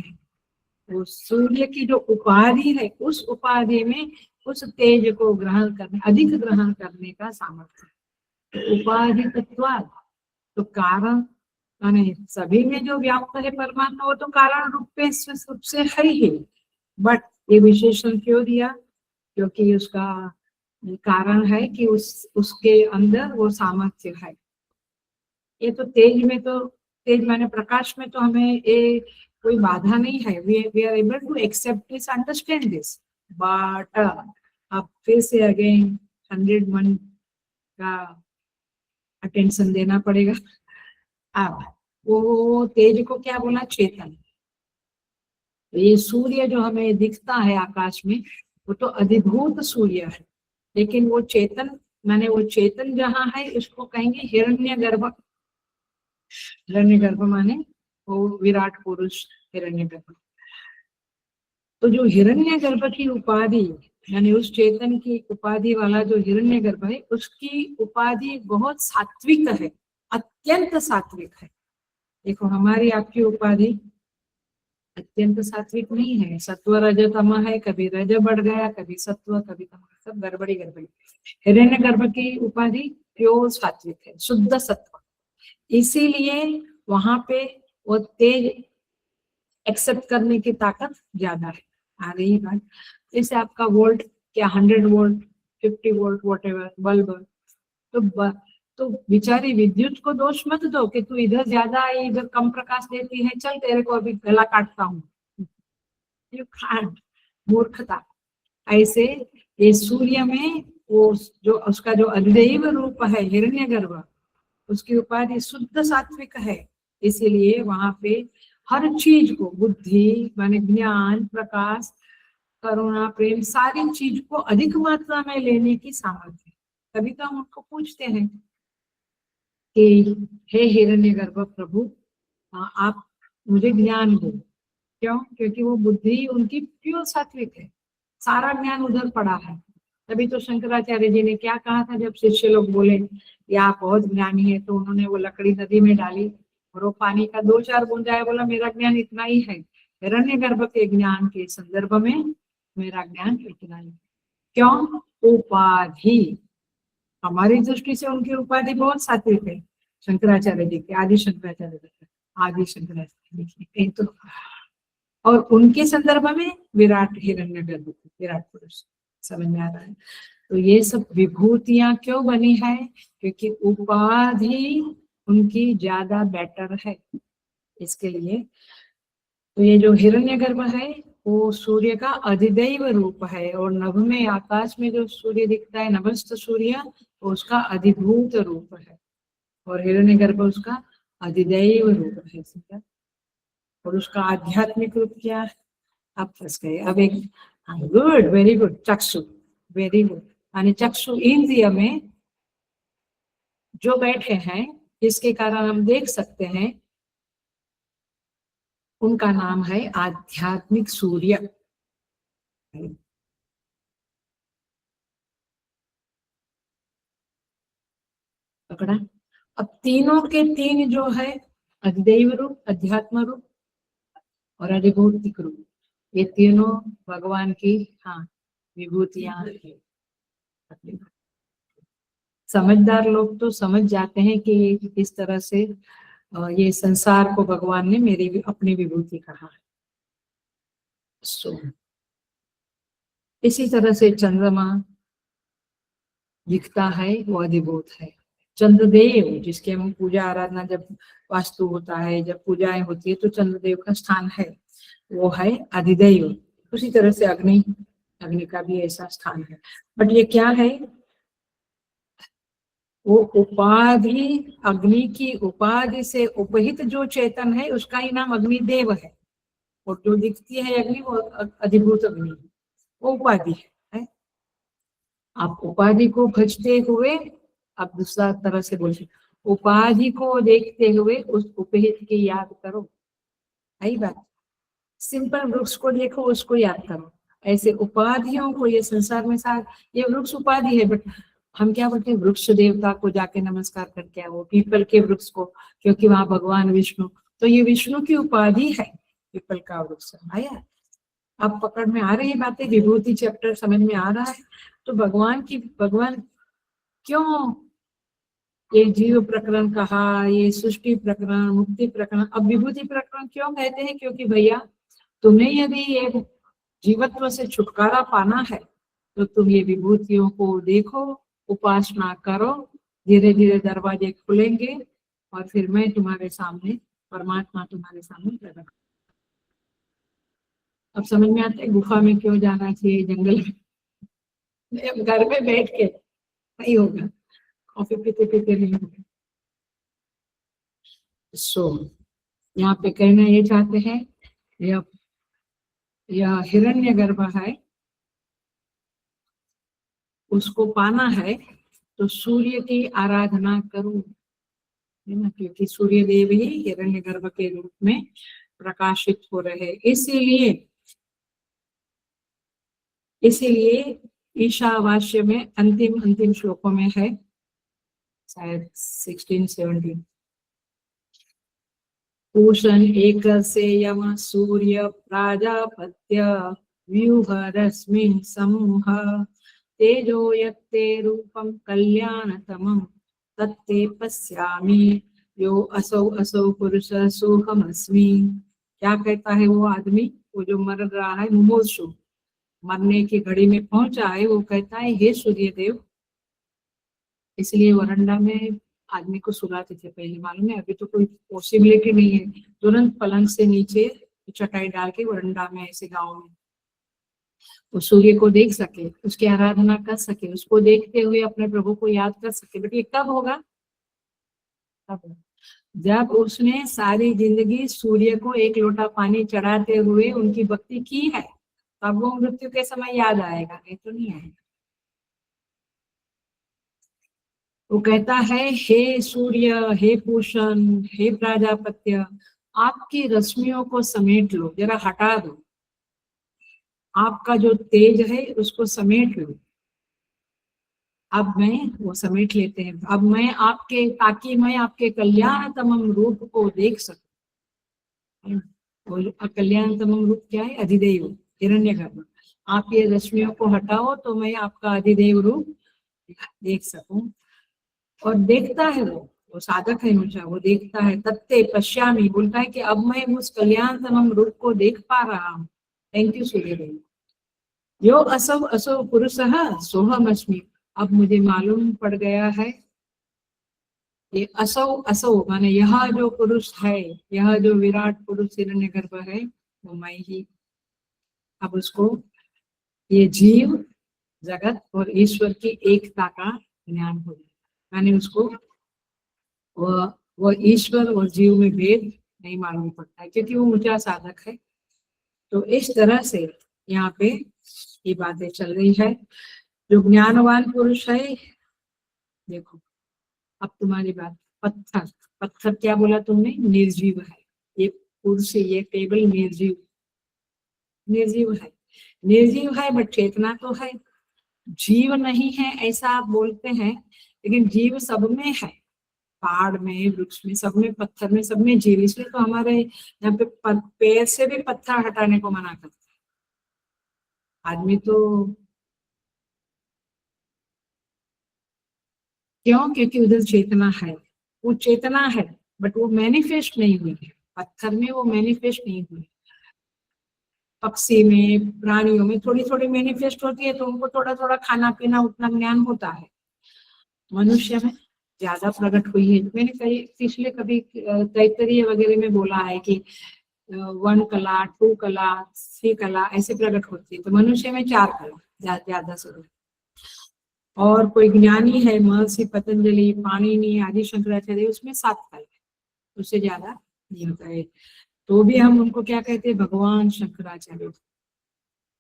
वो सूर्य की जो उपाधि है, उस उपाधि में उस तेज को ग्रहण करने, अधिक ग्रहण करने का सामर्थ्य। उपाधि तत्व, तो कारण माने सभी में जो व्याप्त है परमात्मा, वो तो कारण रूप से है ही, बट ये विशेषण क्यों दिया? क्योंकि उसका कारण है कि उसके अंदर वो सामर्थ्य है। ये तो तेज में, तो तेज माने प्रकाश में तो हमें ये कोई बाधा नहीं है, we are able to accept this, understand this, but अब फिर से अगेन 100 मन का अटेंशन देना पड़ेगा। अब वो तेज को क्या बोला? चेतन। ये सूर्य जो हमें दिखता है आकाश में, वो तो अधिभूत सूर्य है, लेकिन वो चेतन, माने वो चेतन जहाँ है उसको कहेंगे हिरण्यगर्भ। हिरण्यगर्भ माने वो विराट पुरुष हिरण्यगर्भ। तो जो हिरण्यगर्भ की उपाधि, यानी उस चेतन की उपाधि वाला जो हिरण्यगर्भ है, उसकी उपाधि बहुत सात्विक है, अत्यंत सात्विक है। देखो हमारी आपकी उपाधि अत्यंत सात्विक नहीं है, सत्व रज तम है, कभी रज बढ़ गया, कभी सत्व, कभी तम, सब गड़बड़ी गड़बड़ी। हिरण्य गर्भ की उपाधि प्योर सात्विक है, शुद्ध सत्व, इसीलिए वहां पे वो तेज एक्सेप्ट करने की ताकत ज्यादा है। आ रही बात? जैसे आपका वोल्ट क्या 100 वोल्ट, 50 वोल्ट, वॉटेवर बल्ब, तो तो बेचारी विद्युत को दोष मत दो कि तू इधर ज्यादा है, इधर कम प्रकाश देती है, चल तेरे को अभी गला काटता हूँ। यू कांट, मूर्खता। ऐसे ये सूर्य में वो जो उसका जो अधिदैव रूप है हिरण्यगर्भ, उसकी उपाधि शुद्ध सात्विक है, इसीलिए वहां पे हर चीज को, बुद्धि माने ज्ञान, प्रकाश, करुणा, प्रेम, सारी चीज को अधिक मात्रा में लेने की सामर्थ्य। तभी तो हम उनको पूछते हैं कि हे हिरण्यगर्भ प्रभु, आप मुझे ज्ञान दो। क्यों? क्योंकि वो बुद्धि उनकी प्योर सात्विक है, सारा ज्ञान उधर पड़ा है। तभी तो शंकराचार्य जी ने क्या कहा था, जब शिष्य लोग बोले कि आप बहुत ज्ञानी है, तो उन्होंने वो लकड़ी नदी में डाली और वो पानी का 2-4 बूंद आया, बोला मेरा ज्ञान इतना ही है। हिरण्यगर्भ के ज्ञान के संदर्भ में मेरा ज्ञान इतना ही। क्यों? उपाधि, हमारी दृष्टि से उनकी उपाधि बहुत सात्विक है। शंकराचार्य जी के, आदि शंकराचार्य जी के, आदि शंकराचार्य जी के तो, और उनके संदर्भ में विराट हिरण्यगर्भ, विराट पुरुष। समझ में आ रहा है? तो ये सब विभूतियां क्यों बनी है? क्योंकि उपाधि उनकी ज्यादा बेटर है, इसके लिए। तो ये जो हिरण्यगर्भ है वो सूर्य का अधिदैव रूप है, और नभ में आकाश में जो सूर्य दिखता है, नभस्थ सूर्य, वो उसका अधिभूत रूप है, और हिरण्यगर्भ उसका अधिदैव रूप है। समझा? और उसका आध्यात्मिक रूप क्या है? आप फंस गए। अब एक गुड, वेरी गुड, चक्षु, वेरी गुड। यानी चक्षु इंद्रिय में जो बैठे हैं, जिसके कारण हम देख सकते हैं, उनका नाम है आध्यात्मिक सूर्य। पकड़ा? अब तीनों के तीन जो है, अधिदैव रूप, अध्यात्म रूप और अधिभौतिक रूप, ये तीनों भगवान की हाँ विभूतियां हैं। समझदार लोग तो समझ जाते हैं कि किस तरह से ये संसार को भगवान ने मेरी अपनी विभूति कहा है। इसी तरह से चंद्रमा दिखता है, वो अधिभूत है। चंद्रदेव, जिसके हम पूजा आराधना जब वास्तु होता है, जब पूजाएं होती है, तो चंद्रदेव का स्थान है, वो है अधिदैव। उसी तरह से अग्नि, अग्नि का भी ऐसा स्थान है। बट ये क्या है? वो उपाधि, अग्नि की उपाधि से उपहित जो चेतन है, उसका ही नाम अग्निदेव है। और जो दिखती है अग्नि, वो अधिभूत अग्नि है, वो उपाधि है। आप उपाधि को भजते हुए, आप दूसरा तरह से बोल सकते, उपाधि को देखते हुए उस उपहित की याद करो। यही बात। सिंपल वृक्ष को देखो, उसको याद करो। ऐसे उपाधियों को, ये संसार में साथ, ये वृक्ष उपाधि है, बट हम क्या बोलते हैं? वृक्ष देवता को जाके नमस्कार करके आओ, पीपल के वृक्ष को, क्योंकि वहां भगवान विष्णु, तो ये विष्णु की उपाधि है, पीपल का वृक्ष। आया? अब पकड़ में आ रही बातें? विभूति चैप्टर समझ में आ रहा है? तो भगवान क्यों ये जीव प्रकरण कहा, ये सृष्टि प्रकरण, मुक्ति प्रकरण, अब विभूति प्रकरण क्यों कहते हैं? क्योंकि भैया, तुम्हें यदि ये जीवत्व से छुटकारा पाना है, तो तुम ये विभूतियों को देखो, उपासना करो, धीरे धीरे दरवाजे खुलेंगे, और फिर मैं तुम्हारे सामने, परमात्मा तुम्हारे सामने प्रकट। अब समझ में आता है गुफा में क्यों जाना चाहिए, जंगल में? घर में बैठ के नहीं होगा, कॉफी पीते पीते नहीं होगा। यहाँ पे कहना ये चाहते हैं, यह हिरण्यगर्भ है, उसको पाना है तो सूर्य की आराधना करो, है ना? क्योंकि सूर्य देव ही हिरण्यगर्भ के रूप में प्रकाशित हो रहे। इसीलिए ईशावास्य में अंतिम श्लोकों में है, शायद 16-17, पूषण एक से यम सूर्य प्राजापत्य व्यूह रश्मिन् समूह तेजो यत्ते रूपम कल्याणतमं तत्ते पश्यामि यो असौ पुरुष सोहमस्मि। क्या कहता है वो आदमी, वो जो मर रहा है, मुमूर्षु, मरने की घड़ी में पहुंचा है, वो कहता है, हे सूर्य देव। इसलिए वरंडा में आदमी को सुलाते थे पहले, मालूम है? अभी तो कोई पॉसिबिलिटी नहीं है तुरंत पलंग से नीचे चटाई डाल के वरंडा में, ऐसे गाँव में, वो सूर्य को देख सके, उसकी आराधना कर सके, उसको देखते हुए अपने प्रभु को याद कर सके। बट ये कब होगा? तब जब उसने सारी जिंदगी सूर्य को एक लोटा पानी चढ़ाते हुए उनकी भक्ति की है, तब वो मृत्यु के समय याद आएगा, नहीं तो नहीं आएगा। वो कहता है, हे सूर्य, हे पूषण, हे प्राजापत्य, आपकी रश्मियों को समेट लो, जरा हटा दो, आपका जो तेज है उसको समेट लो। अब मैं वो समेट लेते हैं, अब मैं आपके, ताकि मैं आपके कल्याणतम रूप को देख सकूं। कल्याणतम रूप क्या है? अधिदेव, हिरण्यगर्भ। आप ये रश्मियों को हटाओ तो मैं आपका अधिदेव रूप देख सकूं। और देखता है वो, वो साधक है हमेशा, वो देखता है। तत्ते पश्यामी, बोलता है कि अब मैं उस कल्याणतम रूप को देख पा रहा हूँ। Thank you Suryadev. यो असव असो पुरुषः सोहम अस्मि, अब मुझे मालूम पड़ गया है ये असौ असौ माने यह जो पुरुष है, यह जो विराट पुरुष हिरण्यगर्भ है, वो मैं ही। अब उसको ये जीव जगत और ईश्वर की एकता का ज्ञान हो गया, यानी उसको वो ईश्वर और जीव में भेद नहीं मालूम पड़ता है, क्योंकि वो ऊंचा साधक है। तो इस तरह से यहाँ पे ये बातें चल रही है। जो ज्ञानवान पुरुष है, देखो अब तुम्हारी बात, पत्थर, पत्थर क्या बोला तुमने, निर्जीव है। ये पुरुष, ये टेबल निर्जीव, निर्जीव है, निर्जीव है, बट चेतना तो है। जीव नहीं है ऐसा आप बोलते हैं, लेकिन जीव सब में है, पहाड़ में, वृक्ष में, सब में, पत्थर में, सब में जीव। इसलिए तो हमारे यहाँ पे पैर से भी पत्थर हटाने को मना करते हैं। आदमी तो क्यों, क्योंकि उधर चेतना है, वो चेतना है, बट वो मैनिफेस्ट नहीं हुई है। पत्थर में वो मैनिफेस्ट नहीं हुई, पक्षी में, प्राणियों में थोड़ी थोड़ी मैनिफेस्ट होती है, तो उनको थोड़ा थोड़ा खाना पीना उतना ज्ञान होता है। मनुष्य में ज्यादा प्रकट हुई है। मैंने कई पिछले कभी तैतरीय वगैरह में बोला है कि 1 कला, 2 कला, 3 कला ऐसे प्रकट होती है। तो मनुष्य में 4 कला ज्यादा से। और कोई ज्ञानी है, महर्षि पतंजलि, पाणिनि, आदि शंकराचार्य, उसमें 7 कला, उससे ज्यादा नहीं होता है। तो भी हम उनको क्या कहते हैं, भगवान शंकराचार्य।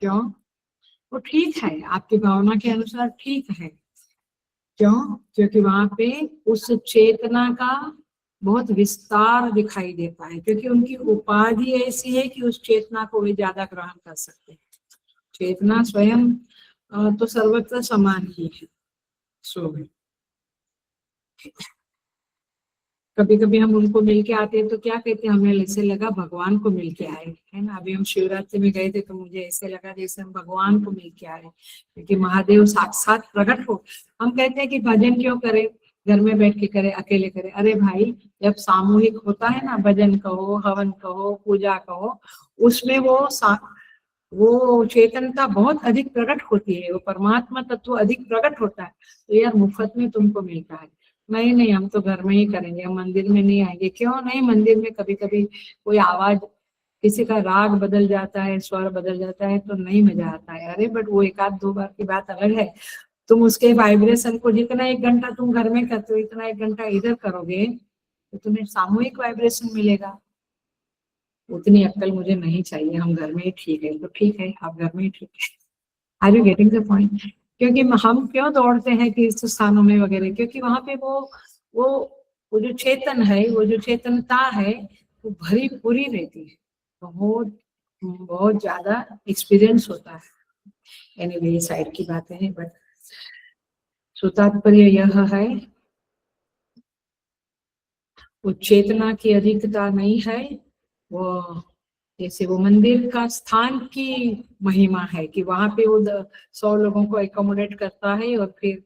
क्यों, वो ठीक है, आपकी भावना के अनुसार ठीक है। क्यों, क्योंकि वहां पे उस चेतना का बहुत विस्तार दिखाई देता है, क्योंकि उनकी उपाधि ऐसी है कि उस चेतना को वे ज्यादा ग्रहण कर सकते हैं। चेतना स्वयं तो सर्वत्र समान ही है। सो कभी कभी हम उनको मिलके आते हैं तो क्या कहते हैं, हमें ऐसे लगा भगवान को मिलके आए, है ना। अभी हम शिवरात्रि में गए थे तो मुझे ऐसे लगा जैसे हम भगवान को मिलके आए, क्योंकि महादेव साक्षात प्रकट हो। हम कहते हैं कि भजन क्यों करें, घर में बैठ के करे, अकेले करे। अरे भाई, जब सामूहिक होता है ना, भजन कहो, हवन कहो, पूजा कहो, उसमें वो चेतनता बहुत अधिक प्रकट होती है, वो परमात्मा तत्व अधिक प्रकट होता है। तो यार मुफ्त में तुमको मिलता है। नहीं नहीं, हम तो घर में ही करेंगे, हम मंदिर में नहीं आएंगे। क्यों नहीं, मंदिर में कभी कभी कोई आवाज, किसी का राग बदल जाता है, स्वर बदल जाता है, तो नहीं मजा आता है। अरे बट वो 1-2 बार की बात अलग है। तुम उसके वाइब्रेशन को जितना 1 घंटा तुम घर में करते हो, इतना 1 घंटा इधर करोगे तो तुम्हें सामूहिक वाइब्रेशन मिलेगा। उतनी अक्ल मुझे नहीं चाहिए, हम घर में ही ठीक है। तो ठीक है, आप घर में ही ठीक है। Are you getting the point? क्योंकि हम क्यों दौड़ते हैं तीर्थ स्थानों में वगैरह, क्योंकि वहां पे वो वो जो चेतन है, वो जो चेतनता है, वो भरी पूरी रहती है। बहुत बहुत ज्यादा एक्सपीरियंस होता है। एनीवे, ये साइड की बातें हैं, बट सो तात्पर्य यह है, वो चेतना की अधिकता नहीं है। वो जैसे वो मंदिर का स्थान की महिमा है कि वहां पे वो 100 लोगों को एकोमोडेट करता है, और फिर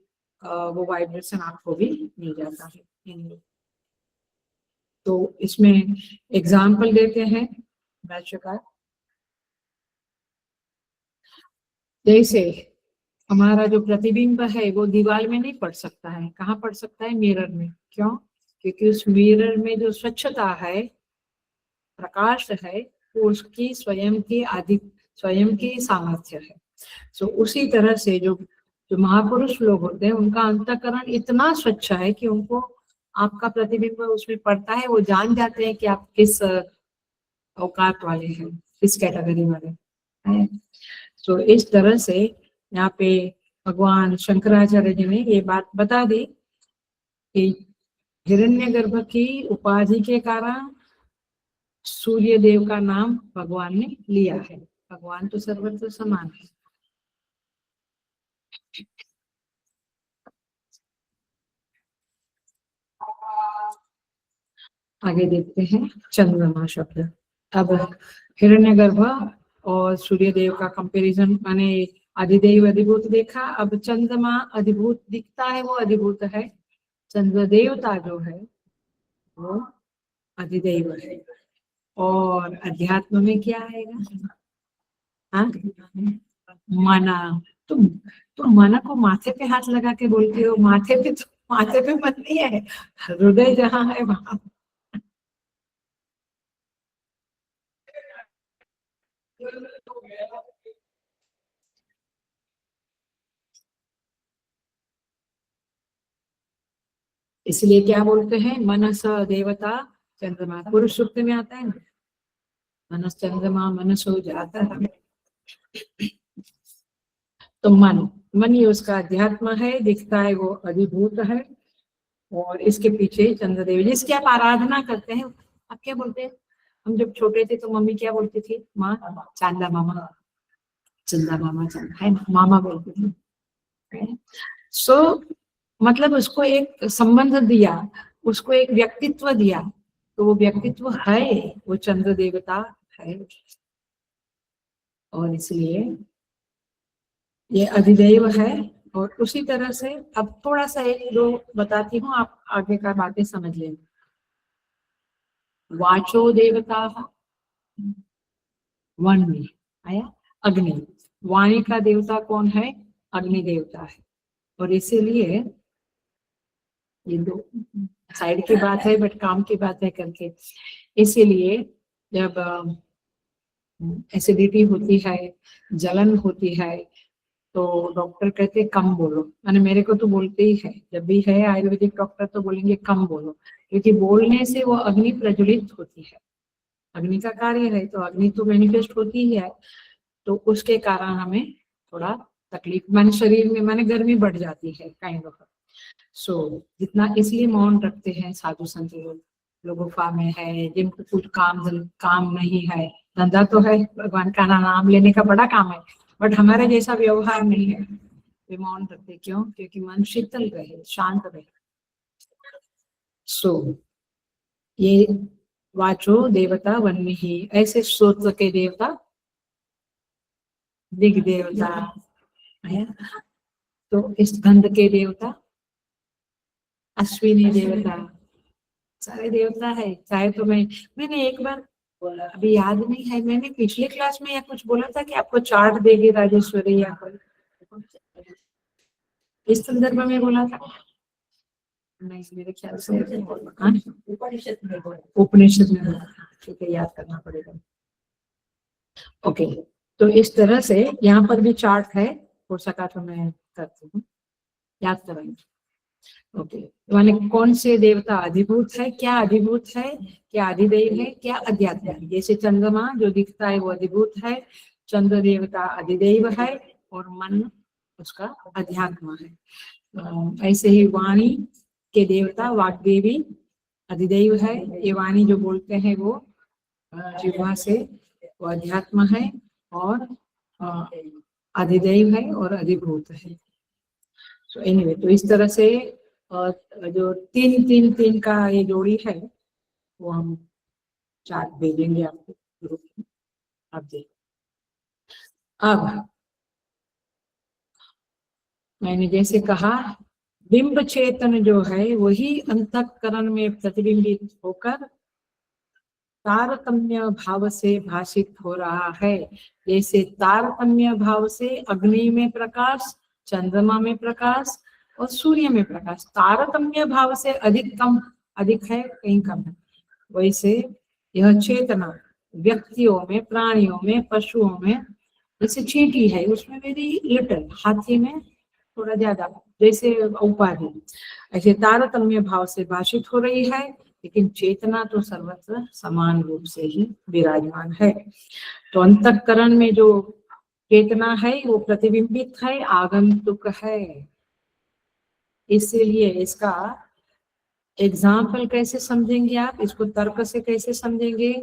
वो वाइब्रेशन आपको भी मिल जाता है। तो इसमें एग्जाम्पल देते हैं भाष्यकार। जैसे हमारा जो प्रतिबिंब है वो दीवार में नहीं पड़ सकता है, कहाँ पड़ सकता है, मिरर में। क्यों, क्योंकि उस मिरर में जो स्वच्छता है, प्रकाश है, वो उसकी स्वयं की सामर्थ्य है। सो उसी तरह से जो जो महापुरुष लोग होते हैं, उनका अंतःकरण इतना स्वच्छ है कि उनको आपका प्रतिबिंब उसमें पड़ता है, वो जान जाते हैं कि आप किस औकात वाले हैं, किस कैटेगरी वाले हैं। सो इस तरह से यहाँ पे भगवान शंकराचार्य जी ने ये बात बता दी कि हिरण्यगर्भ की उपाधि के कारण सूर्य देव का नाम भगवान ने लिया है। भगवान तो सर्वत्र समान है। आगे देखते हैं चंद्रमा शब्द। अब हिरण्यगर्भ और सूर्य देव का कंपैरिजन, माने अधिदेव अधिभूत देखा। अब चंद्रमा अधिभूत दिखता है, वो अधिभूत है। चंद्र देवता जो है वो अधिदैव है। और अध्यात्म में क्या आएगा? हाँ, मना। तुम तुम मना को माथे पे हाथ लगा के बोलते हो, माथे पे मन नहीं है, हृदय जहाँ है वहां। इसलिए क्या बोलते हैं, मनस देवता चंद्रमा, पुरुष सूक्त में आता है ना, मनस चंद्रमा मनसो जाता है। तो मन ही उसका अध्यात्म है, दिखता है वो अधिभूत है। और इसके पीछे चंद्रदेव जिसकी आप आराधना करते हैं। आप क्या बोलते हैं? हम जब छोटे थे तो मम्मी क्या बोलती थी? माँ, चांदा मामा, चंदा मामा, चंदा है ना, मामा बोलती थी। सो मतलब उसको एक संबंध दिया, उसको एक व्यक्तित्व दिया। तो वो व्यक्तित्व है, वो चंद्र देवता है। और इसलिए ये अधिदैव है। और उसी तरह से अब थोड़ा सा एक दो बताती हूँ, आप आगे का बातें समझ लेना। वाचो देवता, वन में आया अग्नि। वाणी का देवता कौन है? अग्नि देवता है। और इसीलिए ये दो साइड की बात है, बट काम की बात है करके। इसीलिए जब एसिडिटी होती है, जलन होती है, तो डॉक्टर कहते कम बोलो। मैंने मेरे को तो बोलते ही है, जब भी है आयुर्वेदिक डॉक्टर तो बोलेंगे कम बोलो, क्योंकि बोलने से वो अग्नि प्रज्वलित होती है। अग्नि का कार्य है, तो अग्नि तो मैनिफेस्ट होती ही है। तो उसके कारण हमें थोड़ा तकलीफ, माने शरीर में माने गर्मी बढ़ जाती है काइंड ऑफ। सो जितना इसलिए मौन रखते हैं साधु संत लोग, गुफा में है, जिनको कुछ काम नहीं है। धंधा तो है, भगवान का नाम लेने का बड़ा काम है, बट हमारे जैसा व्यवहार नहीं है। वे मौन रखते क्यों? क्योंकि मन शीतल रहे, शांत रहे। सो ये वाचो देवता वन्य ही, ऐसे स्रोत के देवता दिग देवता है। तो इस गंध के देवता अश्विनी देवता, सारे देवता है। चाहे तो मैंने एक बार, अभी याद नहीं है, मैंने पिछले क्लास में या कुछ बोला था कि आपको चार्ट देगी राजेश्वरी या कोई, इस संदर्भ में बोला था। नहीं, मेरे ख्याल से हाँ? उपनिषद में बोला था। ठीक है, याद करना पड़ेगा। ओके, तो इस तरह से यहाँ पर भी चार्ट है, हो सका तो मैं करती हूँ, याद करेंगे। ओके, माने कौन से देवता अधिभूत है, क्या अधिभूत है, क्या अधिदेव है, क्या अध्यात्म है। जैसे चंद्रमा जो दिखता है वो अधिभूत है, चंद्र देवता अधिदेव है, और मन उसका अध्यात्म है। ऐसे ही वाणी के देवता वाग्देवी अधिदेव है। ये वाणी जो बोलते हैं वो जिह्वा से, वो अध्यात्म है और अधिदेव है और अधिभूत है। तो एनीवे, तो इस तरह से जो तीन तीन तीन का ये जोड़ी है, वो हम चार्ट भेजेंगे आपको ग्रुप में, आप देखो। अब मैंने जैसे कहा, बिंब चेतन जो है वही अंतःकरण में प्रतिबिंबित होकर तारतम्य भाव से भाषित हो रहा है। जैसे तारतम्य भाव से अग्नि में प्रकाश, चंद्रमा में प्रकाश और सूर्य में प्रकाश, तारतम्य भाव से अधिक कम, अधिक है कहीं कम है, वैसे यह चेतना व्यक्तियों में, प्राणियों में, पशुओं में, जैसे चींटी है उसमें वेरी लिटिल, हाथी में थोड़ा ज्यादा, जैसे उपाधि, ऐसे तारतम्य भाव से भाषित हो रही है। लेकिन चेतना तो सर्वत्र समान रूप से ही विराजमान है। तो अंतःकरण में जो चेतना है वो प्रतिबिंबित है, आगंतुक है। इसीलिए इसका एग्जाम्पल कैसे समझेंगे आप, इसको तर्क से कैसे समझेंगे?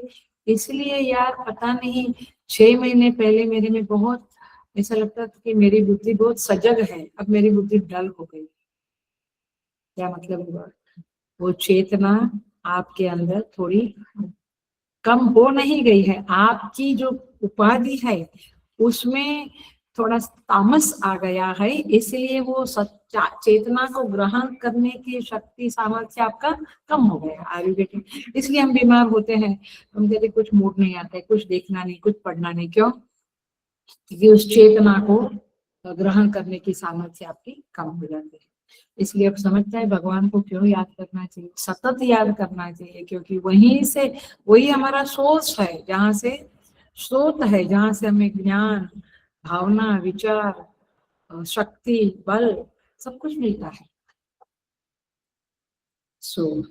इसलिए यार पता नहीं, 6 महीने पहले मेरे में बहुत ऐसा लगता था कि मेरी बुद्धि बहुत सजग है, अब मेरी बुद्धि डल हो गई। क्या मतलब हुआ? वो चेतना आपके अंदर थोड़ी कम हो नहीं गई है, आपकी जो उपाधि है उसमें थोड़ा तामस आ गया है, इसलिए वो सच्चा चेतना को ग्रहण करने की शक्ति सामर्थ्य आपका कम हो गया। Are you getting? इसलिए हम बीमार होते हैं, हम कहते कुछ मूड नहीं आता है, कुछ देखना नहीं, कुछ पढ़ना नहीं। क्यों? क्योंकि उस चेतना को ग्रहण करने की सामर्थ्य आपकी कम हो जाती है। इसलिए अब समझता है भगवान को क्यों याद करना चाहिए, सतत याद करना चाहिए, क्योंकि वहीं से, वही हमारा सोर्स है, जहाँ से स्रोत है, जहाँ से हमें ज्ञान, भावना, विचार, शक्ति, बल सब कुछ मिलता है।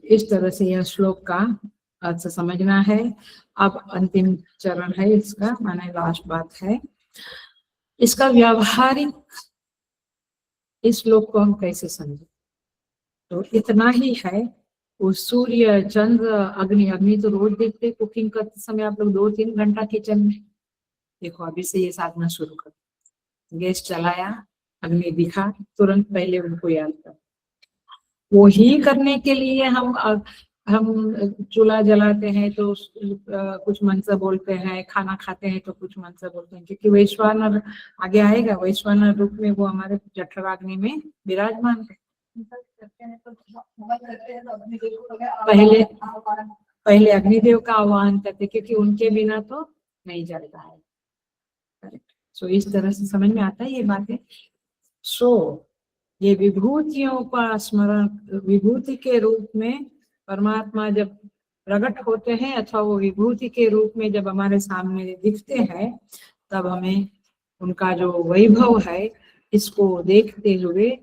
इस तरह से यह श्लोक का अर्थ समझना है। अब अंतिम चरण है इसका, माने लास्ट बात है इसका व्यावहारिक, इस श्लोक को हम कैसे समझें। तो इतना ही है, वो सूर्य, चंद्र, अग्नि, अग्नि तो रोज देखते, कुकिंग करते समय आप लोग 2-3 घंटा किचन में, देखो अभी से ये साधना शुरू करो। गैस चलाया, अग्नि दिखा, तुरंत पहले उनको याद कर। वो ही करने के लिए हम चूल्हा जलाते हैं तो कुछ मंत्र बोलते हैं, खाना खाते हैं तो कुछ मंत्र बोलते हैं, क्योंकि वैश्वानर आगे आएगा, वैश्वानर रूप में वो हमारे जठराग्नि में विराजमान है। पहले पहले अग्निदेव का आह्वान करते, क्योंकि उनके बिना तो नहीं जलता है। करेक्ट। सो इस तरह से समझ में आता है ये बातें। सो ये विभूतियों का स्मरण, विभूति के रूप में परमात्मा जब प्रकट होते हैं, अथवा वो विभूति के रूप में जब हमारे सामने दिखते हैं, तब हमें उनका जो वैभव है, इसको देखते हुए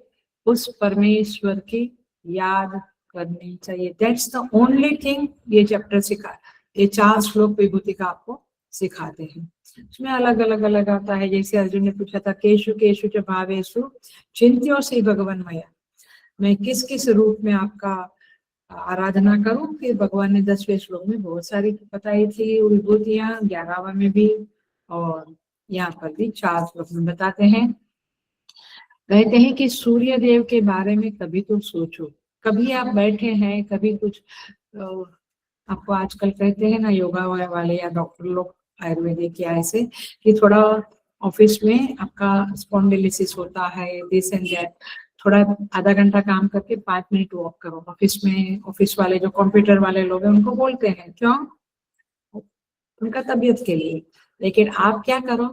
उस परमेश्वर की याद करनी चाहिए। दैट्स द ओनली थिंग ये चैप्टर सिखा, ये 4 श्लोक विभूति का आपको सिखाते हैं। उसमें अलग अलग आता है, जैसे अर्जुन ने पूछा था, केशु केशु च भावेषु चिंत्यो से भगवान मया, मैं किस किस रूप में आपका आराधना करूं। फिर भगवान ने 10वें श्लोक में बहुत सारी बताई थी विभूतियां, 11वां में भी, और यहाँ पर भी 4 श्लोक में बताते हैं। कहते हैं कि सूर्य देव के बारे में कभी तो सोचो, कभी आप बैठे हैं, कभी कुछ आपको आजकल कहते हैं ना योगा वाले या डॉक्टर लोग आयुर्वेदिक या ऐसे, कि थोड़ा ऑफिस में आपका स्पॉन्डिलिसिस होता है, दिस एंड दैट, थोड़ा आधा घंटा काम करके 5 मिनट वॉक करो। ऑफिस में, ऑफिस वाले जो कंप्यूटर वाले लोग हैं उनको बोलते हैं, क्यों? उनका तबीयत के लिए। लेकिन आप क्या करो,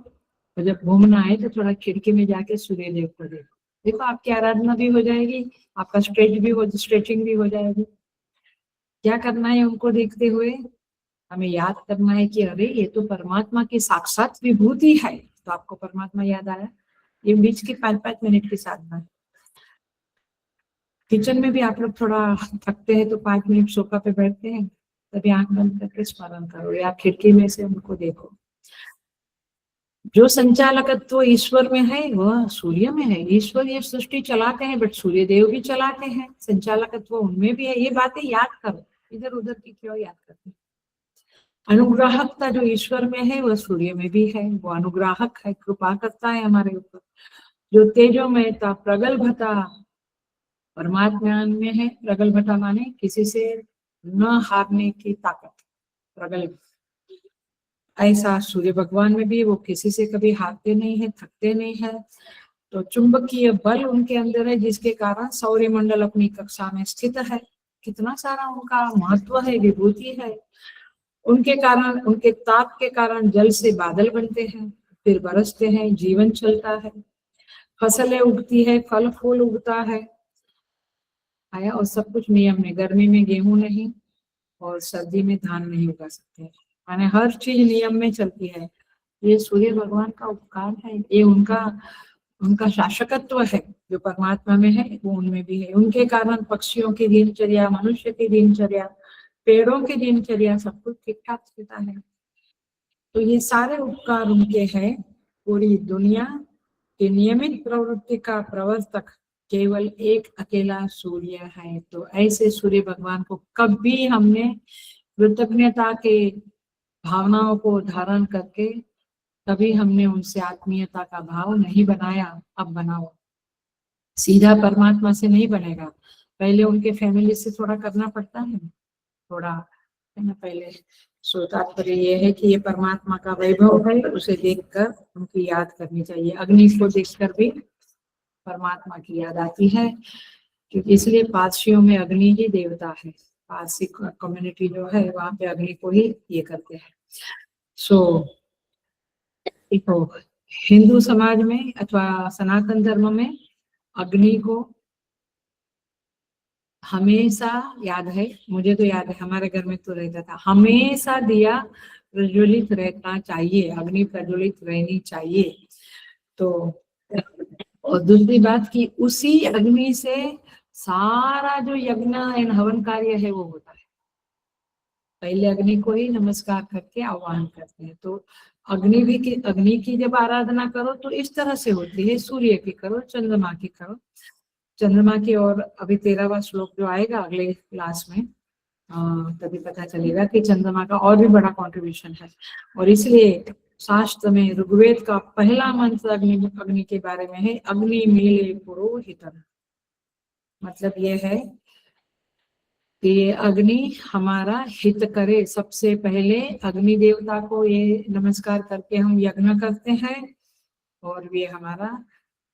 तो जब घूमना है तो थोड़ा खिड़की में जाके सूर्य देव को देखो, देखो आपकी आराधना भी हो जाएगी, आपका स्ट्रेचिंग भी हो जाएगी। क्या करना है उनको देखते हुए, हमें याद करना है कि अरे ये तो परमात्मा की साक्षात विभूति है। तो आपको परमात्मा याद आया। ये बीच की 5-5 मिनट की साधना है। किचन में भी आप लोग थोड़ा थकते हैं तो 5 मिनट सोफा पे बैठते हैं, तभी आंख बंद करके स्मरण करो, या खिड़की में से उनको देखो। जो संचालकत्व ईश्वर में है वह सूर्य में है। ईश्वर ये सृष्टि चलाते हैं, बट सूर्य देव भी चलाते हैं, संचालकत्व उनमें भी है। ये बातें याद करो, इधर उधर की क्यों याद करते। अनुग्राहकता जो ईश्वर में है वह सूर्य में भी है, वो अनुग्राहक है, कृपा करता है हमारे ऊपर। जो तेजोमयता, प्रगल्भता परमात्मा में है। प्रगल्भता माने किसी से न हारने की ताकत, प्रगल्भ। ऐसा सूर्य भगवान में भी, वो किसी से कभी हारते नहीं है, थकते नहीं है। तो चुंबकीय बल उनके अंदर है, जिसके कारण सौरमंडल अपनी कक्षा में स्थित है। कितना सारा उनका महत्व है, विभूति है। उनके कारण, उनके ताप के कारण जल से बादल बनते हैं, फिर बरसते हैं, जीवन चलता है, फसलें उगती है, फल फूल उगता है आया, और सब कुछ नियम में। गर्मी में गेहूं नहीं और सर्दी में धान नहीं उगा सकते, माने हर चीज नियम में चलती है। ये सूर्य भगवान का उपकार है, ये उनका शासकत्व है। जो परमात्मा में है वो उनमें भी है। उनके कारण पक्षियों की दिनचर्या, मनुष्य की दिनचर्या, पेड़ों की दिनचर्या, सब कुछ ठीक ठाक चलता है। तो ये सारे उपकार उनके हैं। पूरी दुनिया की नियमित प्रवृत्ति का प्रवर्तक केवल एक अकेला सूर्य है। तो ऐसे सूर्य भगवान को कभी हमने कृतज्ञता के भावनाओं को धारण करके कभी हमने उनसे आत्मीयता का भाव नहीं बनाया। अब बनाओ, सीधा परमात्मा से नहीं बनेगा, पहले उनके फैमिली से थोड़ा करना पड़ता है, थोड़ा है ना, पहले सो तात्पर्य ये है कि ये परमात्मा का वैभव है, उसे देखकर उनकी याद करनी चाहिए। अग्नि को देखकर भी परमात्मा की याद आती है, क्योंकि इसलिए पारसियों में अग्नि ही देवता है। पारसी कम्युनिटी जो है वहां पे अग्नि को ही ये करते हैं। सो देखो, हिंदू समाज में अथवा सनातन धर्म में अग्नि को हमेशा याद है, मुझे तो याद है, हमारे घर में तो रहता था, हमेशा दिया प्रज्वलित रहना चाहिए, अग्नि प्रज्वलित रहनी चाहिए। तो और दूसरी बात कि उसी अग्नि से सारा जो यज्ञ एवं हवन कार्य है वो होता है। पहले अग्नि को ही नमस्कार करके आह्वान करते हैं। तो अग्नि की जब आराधना करो तो इस तरह से होती है, सूर्य की करो, चंद्रमा की करो, चंद्रमा की। और अभी 13वां श्लोक जो आएगा अगले क्लास में तभी पता चलेगा कि चंद्रमा का और भी बड़ा कंट्रीब्यूशन है। और इसलिए शास्त्र में ऋग्वेद का पहला मंत्र अग्नि के बारे में है, अग्नि मीले पुरोहितम। मतलब ये है कि ये अग्नि हमारा हित करे। सबसे पहले अग्नि देवता को ये नमस्कार करके हम यज्ञ करते हैं, और ये हमारा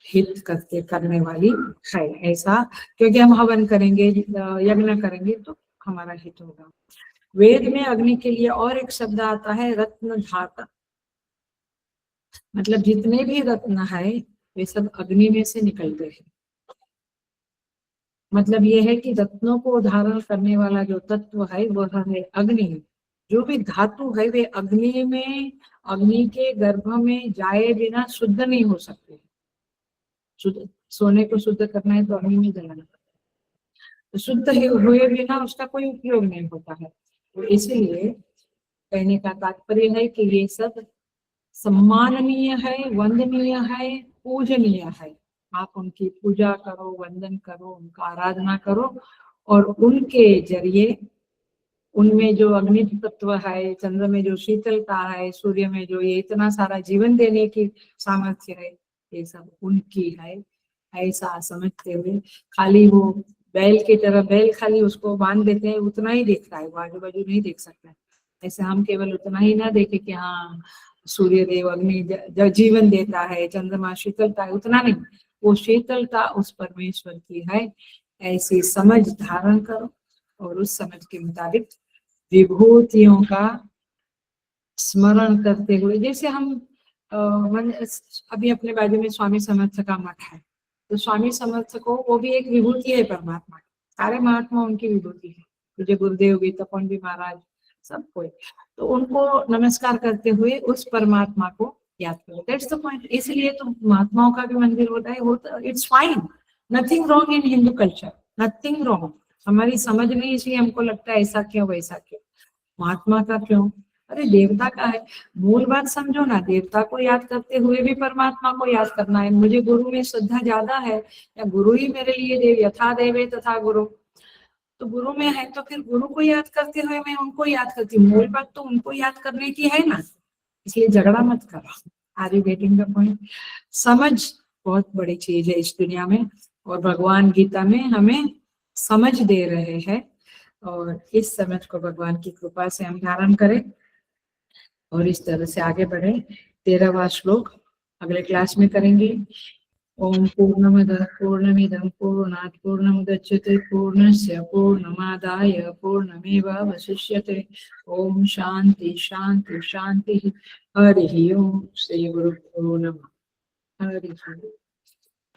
हित करने वाली है ऐसा, क्योंकि हम हवन करेंगे, यज्ञ करेंगे तो हमारा हित होगा। वेद में अग्नि के लिए और एक शब्द आता है, रत्न धाता। मतलब जितने भी रत्न है वे सब अग्नि में से निकलते हैं। मतलब ये है कि रत्नों को धारण करने वाला जो तत्व है वह है अग्नि। जो भी धातु है वे अग्नि में, अग्नि के गर्भ में जाए बिना शुद्ध नहीं हो सकते। शुद्ध सोने को शुद्ध करना है तो अग्नि में जलाना पड़ता है, तो शुद्ध हुए बिना उसका कोई उपयोग नहीं होता है। तो इसीलिए कहने का तात्पर्य है कि ये सब सम्माननीय है, वंदनीय है, पूजनीय है। आप उनकी पूजा करो, वंदन करो, उनका आराधना करो, और उनके जरिए उनमें जो अग्नि तत्व है, चंद्र में जो शीतलता है, सूर्य में जो ये इतना सारा जीवन देने की सामर्थ्य है, ये सब उनकी है ऐसा समझते हुए। खाली वो बैल की तरह, बैल खाली उसको बांध देते हैं, उतना ही देखता है, वो आजू बाजू नहीं देख सकता है। ऐसे हम केवल उतना ही ना देखे कि हाँ सूर्य देव अग्नि जीवन देता है, चंद्रमा शीतलता है, उतना नहीं, वो शीतलता उस परमेश्वर की है, ऐसी समझ धारण करो। और उस समझ के मुताबिक विभूतियों का स्मरण करते हुए, जैसे हम अभी अपने बाजू में स्वामी समर्थ का मठ है, तो स्वामी समर्थ को वो भी एक विभूति है परमात्मा की। सारे महात्मा उनकी विभूति है, तुझे गुरुदेव भी, तपन भी महाराज, सब कोई। तो उनको नमस्कार करते हुए उस परमात्मा को याद करो, दैट्स द पॉइंट। इसलिए तो महात्माओं का भी मंदिर होता है, होता, it's fine, nothing wrong in Hindu culture, nothing wrong. हमारी समझ नहीं, इसलिए हमको लगता है ऐसा क्यों वैसा क्यों, महात्मा का क्यों, अरे देवता का है। मूल बात समझो ना, देवता को याद करते हुए भी परमात्मा को याद करना है। मुझे गुरु में श्रद्धा ज्यादा है, या गुरु ही मेरे लिए देव, यथा देवे तथा गुरु, तो गुरु में है तो फिर गुरु को याद करते हुए मैं उनको याद करती हूँ। मूल बात तो उनको याद करने की है ना, इसलिए झगड़ा मत करो। Are you getting the point? समझ बहुत बड़ी चीज है इस दुनिया में, और भगवान गीता में हमें समझ दे रहे हैं, और इस समझ को भगवान की कृपा से हम धारण करें और इस तरह से आगे बढ़े। 13वां श्लोक अगले क्लास में करेंगे। ओम पूर्णमदः पूर्णमिदं पूर्णात् पूर्णमुदच्यते पूर्णस्य पूर्णमादाय पूर्णमेवावशिष्यते। ओम शांति शांति शांति। हरि ओम। श्री गुरुभ्यो नमः। हरि ओम।